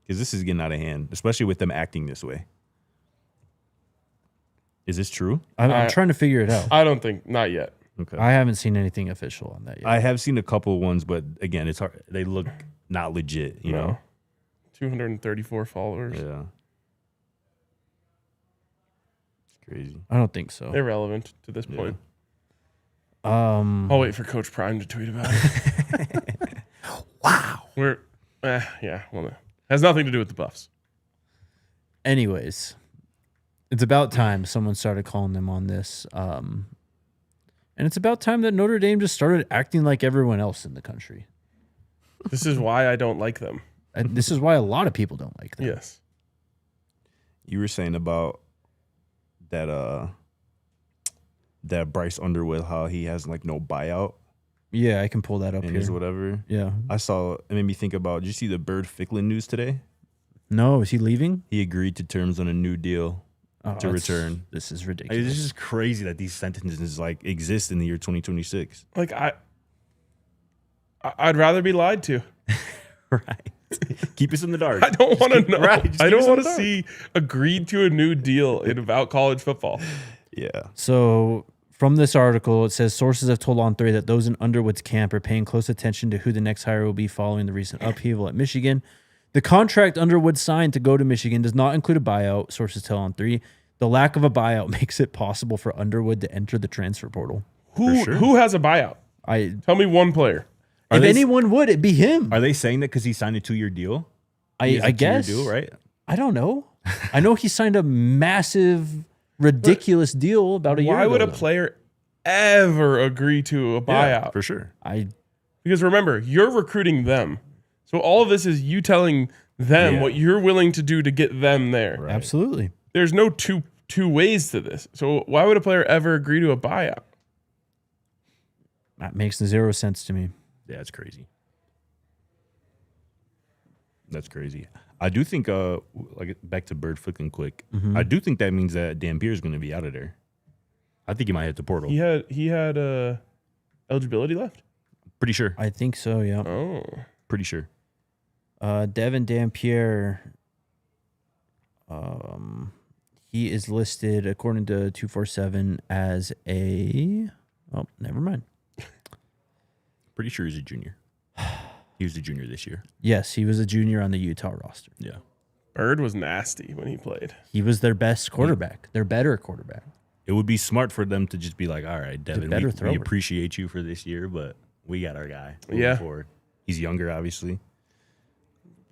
Speaker 3: Because this is getting out of hand, especially with them acting this way. Is this true?
Speaker 2: I'm trying to figure it out.
Speaker 1: I don't think, not yet.
Speaker 3: Okay.
Speaker 2: I haven't seen anything official on that yet.
Speaker 3: I have seen a couple ones, but again, it's hard. They look not legit, you know?
Speaker 1: 234 followers.
Speaker 3: Yeah. It's crazy.
Speaker 2: I don't think so.
Speaker 1: Irrelevant to this point.
Speaker 2: I'll
Speaker 1: wait for Coach Prime to tweet about it.
Speaker 3: Wow.
Speaker 1: Well, no. Has nothing to do with the Buffs.
Speaker 2: Anyways, it's about time someone started calling them on this. And it's about time that Notre Dame just started acting like everyone else in the country.
Speaker 1: This is why I don't like them.
Speaker 2: And this is why a lot of people don't like them.
Speaker 1: Yes.
Speaker 3: You were saying about that Bryce Underwood, how he has like no buyout
Speaker 2: Yeah, I can pull that up
Speaker 3: and
Speaker 2: here.
Speaker 3: his whatever.
Speaker 2: Yeah.
Speaker 3: It made me think about, did you see the Bird Ficklin news today?
Speaker 2: No, is he leaving?
Speaker 3: He agreed to terms on a new deal to return.
Speaker 2: This is
Speaker 3: Like,
Speaker 2: ridiculous.
Speaker 3: it's just crazy that these sentences like exist in the year 2026.
Speaker 1: Like I'd rather be lied to.
Speaker 3: Right. Keep us in the dark.
Speaker 1: I don't want to know.
Speaker 3: Right, just
Speaker 1: I
Speaker 3: keep
Speaker 1: don't
Speaker 3: us in
Speaker 1: want
Speaker 3: the
Speaker 1: to
Speaker 3: dark.
Speaker 1: see agreed to a new deal about college football.
Speaker 3: Yeah.
Speaker 2: So from this article, it says sources have told On 3 that those in Underwood's camp are paying close attention to who the next hire will be following the recent upheaval at Michigan. The contract Underwood signed to go to Michigan does not include a buyout, sources tell On 3. The lack of a buyout makes it possible for Underwood to enter the transfer portal.
Speaker 1: Who has a buyout? Tell me one player.
Speaker 2: If anyone would, it'd be him.
Speaker 3: Are they saying that because he signed a 2-year deal?
Speaker 2: I guess.
Speaker 3: Deal, right?
Speaker 2: I don't know. I know he signed a massive, ridiculous deal about a year ago.
Speaker 1: Why would a player ever agree to a buyout?
Speaker 3: Yeah, for sure.
Speaker 1: Because remember, you're recruiting them. So all of this is you telling them what you're willing to do to get them there.
Speaker 3: Right.
Speaker 2: Absolutely.
Speaker 1: There's no two ways to this. So why would a player ever agree to a buyout?
Speaker 2: That makes zero sense to me.
Speaker 3: Yeah, it's crazy. That's crazy. I do think, like back to Bird Ficklin quick. I do think that means that Dampier is going to be out of there. I think he might hit the portal.
Speaker 1: He had eligibility left.
Speaker 3: Pretty sure.
Speaker 2: I think so, yeah.
Speaker 1: Oh,
Speaker 3: Pretty sure.
Speaker 2: Devin Dampier, he is listed, according to 247, as a... Oh, never mind.
Speaker 3: Pretty sure he's a junior. He was a junior this year.
Speaker 2: Yes, he was a junior on the Utah roster.
Speaker 3: Yeah.
Speaker 1: Bird was nasty when he played.
Speaker 2: He was their best quarterback, their better quarterback.
Speaker 3: It would be smart for them to just be like, all right, Devin,
Speaker 2: better
Speaker 3: we
Speaker 2: thrower.
Speaker 3: appreciate you for this year, but we got our guy.
Speaker 1: Yeah.
Speaker 3: Forward. He's younger, obviously.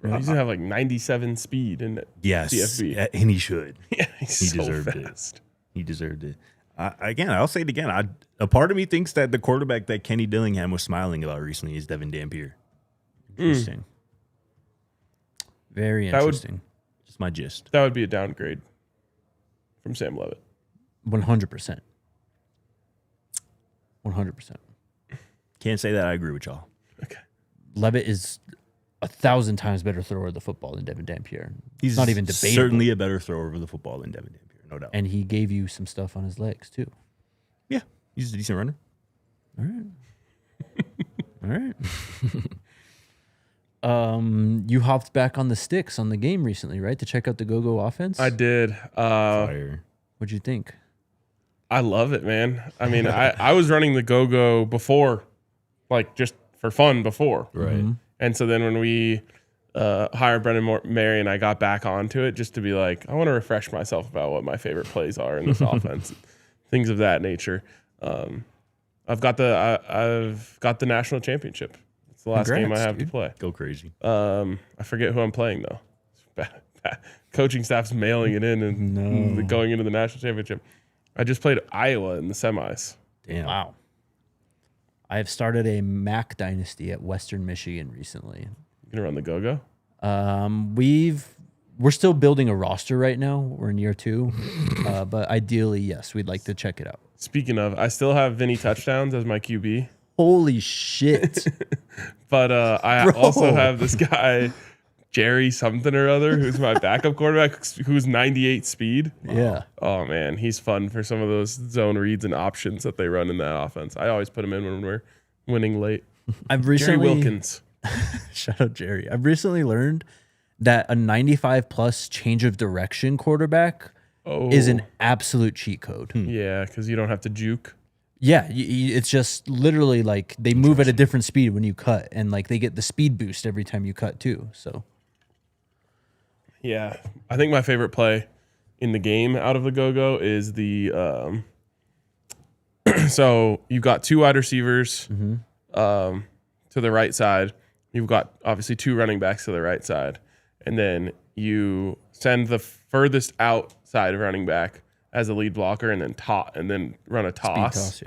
Speaker 1: He used to have like 97 speed in it.
Speaker 3: Yes.
Speaker 1: CFB.
Speaker 3: And he should.
Speaker 1: Yeah, he
Speaker 3: deserved
Speaker 1: fast.
Speaker 3: it. He deserved it. Again, I'll say it again. A part of me thinks that the quarterback that Kenny Dillingham was smiling about recently is Devin Dampier.
Speaker 2: Interesting. Very interesting.
Speaker 3: Just my gist.
Speaker 1: That would be a downgrade from Sam Levitt.
Speaker 2: 100%. 100%.
Speaker 3: Can't say that I agree with y'all.
Speaker 1: Okay.
Speaker 2: Levitt is 1,000 times better thrower of the football than Devin Dampier.
Speaker 3: He's
Speaker 2: not even debatable.
Speaker 3: certainly a better thrower of the football than Devin Dampier, no doubt.
Speaker 2: And he gave you some stuff on his legs, too.
Speaker 3: Yeah, he's a decent runner.
Speaker 2: All right. You hopped back on the sticks on the game recently, right? To check out the go-go offense?
Speaker 1: I did.
Speaker 3: Fire.
Speaker 2: What'd you think?
Speaker 1: I love it, man. I mean, I was running the go-go before, like just for fun before.
Speaker 3: Right.
Speaker 1: And so then when we hired Brendan Marion, I got back onto it just to be like, I want to refresh myself about what my favorite plays are in this offense, things of that nature. I've got the national championship. It's the last game I have to play.
Speaker 3: Go crazy.
Speaker 1: I forget who I'm playing though. Coaching staff's mailing it in and going into the national championship. I just played Iowa in the semis.
Speaker 3: Damn.
Speaker 2: Wow. I have started a Mac dynasty at Western Michigan recently.
Speaker 1: You gonna run the go-go?
Speaker 2: We've we're still building a roster right now. We're in year 2. But ideally, yes, we'd like to check it out.
Speaker 1: Speaking of, I still have Vinny Touchdowns as my QB.
Speaker 2: Holy shit.
Speaker 1: But I also have this guy, Jerry something or other, who's my backup quarterback, who's 98 speed.
Speaker 2: Yeah.
Speaker 1: Oh, man, he's fun for some of those zone reads and options that they run in that offense. I always put him in when we're winning late. Jerry Wilkins.
Speaker 2: Shout out Jerry. I've recently learned that a 95-plus change of direction quarterback is an absolute cheat code.
Speaker 1: Yeah, because you don't have to juke.
Speaker 2: Yeah, it's just literally like they move at a different speed when you cut, and like they get the speed boost every time you cut too. So,
Speaker 1: yeah, I think my favorite play in the game out of the go-go is the so you've got 2 wide receivers to the right side. You've got obviously 2 running backs to the right side, and then you send the furthest outside running back as a lead blocker, and then run a toss,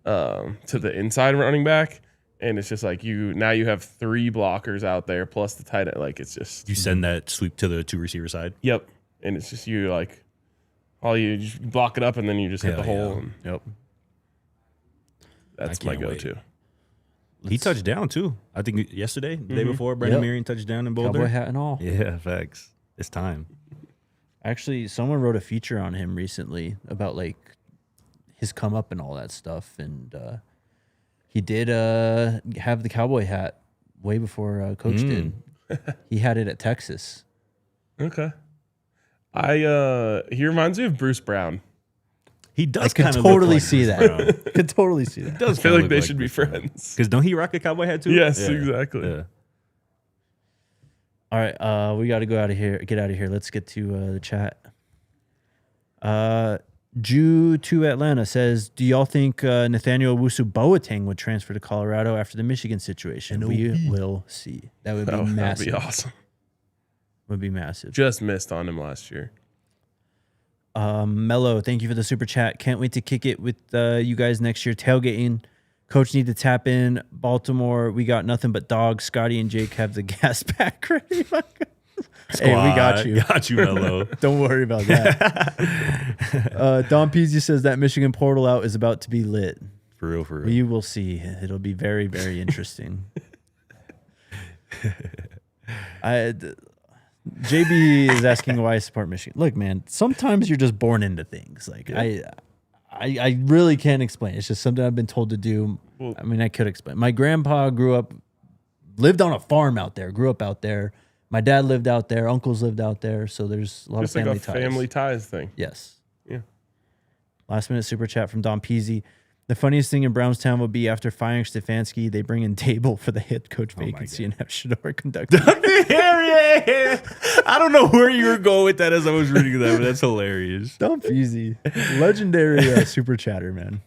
Speaker 1: to the inside running back, and it's just like you have 3 blockers out there plus the tight end. Like it's just
Speaker 3: you send that sweep to the 2 receiver side.
Speaker 1: Yep, and it's just you like you just block it up and then you just hit the hole. And
Speaker 2: yep,
Speaker 1: that's my go-to.
Speaker 3: He touched down too. I think yesterday, the day before, Brandon Marion touched down in Boulder.
Speaker 2: Cowboy hat and all.
Speaker 3: Yeah, facts. It's time.
Speaker 2: Actually, someone wrote a feature on him recently about like his come up and all that stuff, and he did have the cowboy hat way before Coach did. He had it at Texas.
Speaker 1: Okay, he reminds me of Bruce Brown.
Speaker 3: He does
Speaker 2: kind of totally see that. Could totally see that.
Speaker 1: I feel like they should be friends.
Speaker 3: Because don't he rock a cowboy hat too?
Speaker 1: Yes, exactly.
Speaker 3: Yeah.
Speaker 2: All right, we got to go out of here. Get out of here. Let's get to the chat. Jew to Atlanta says, "Do y'all think Nathaniel Owusu-Boateng would transfer to Colorado after the Michigan situation? We will see. That would be massive.
Speaker 1: That'd be awesome.
Speaker 2: Would be massive.
Speaker 1: Just missed on him last year."
Speaker 2: Mello, thank you for the super chat. Can't wait to kick it with you guys next year tailgating. Coach need to tap in. Baltimore, we got nothing but dogs. Scotty and Jake have the gas pack ready. Hey, we got you.
Speaker 3: Got you, Mello.
Speaker 2: Don't worry about that. Don Peasy says that Michigan portal out is about to be lit.
Speaker 3: For real.
Speaker 2: We will see. It'll be very, very interesting. JB is asking why I support Michigan. Look, man, sometimes you're just born into things. Like I really can't explain. It's just something I've been told to do. Well, I mean, I could explain. My grandpa lived on a farm out there, grew up out there. My dad lived out there. Uncles lived out there. So there's a lot of family ties.
Speaker 1: Just like a family ties thing.
Speaker 2: Yes.
Speaker 1: Yeah.
Speaker 2: Last minute super chat from Don Peasy. The funniest thing in Brownstown would be after firing Stefanski, they bring in Table for the head coach vacancy and have Shedeur conduct.
Speaker 3: I don't know where you were going with that as I was reading that, but that's hilarious.
Speaker 2: Don Peasy. Legendary super chatter, man.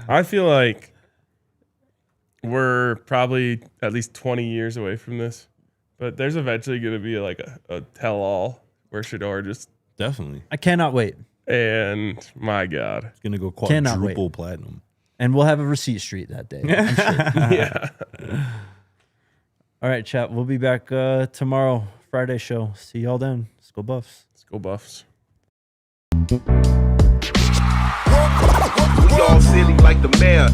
Speaker 1: I feel like we're probably at least 20 years away from this, but there's eventually going to be like a tell-all where Shedeur just...
Speaker 3: Definitely.
Speaker 2: I cannot wait.
Speaker 1: And my God.
Speaker 3: It's going to go quadruple platinum.
Speaker 2: And we'll have a receipt street that day.
Speaker 1: Yeah.
Speaker 2: All right, chat. We'll be back tomorrow, Friday show. See y'all then. Let's go Buffs.
Speaker 1: Let's go Buffs.
Speaker 4: We all silly like the mayor.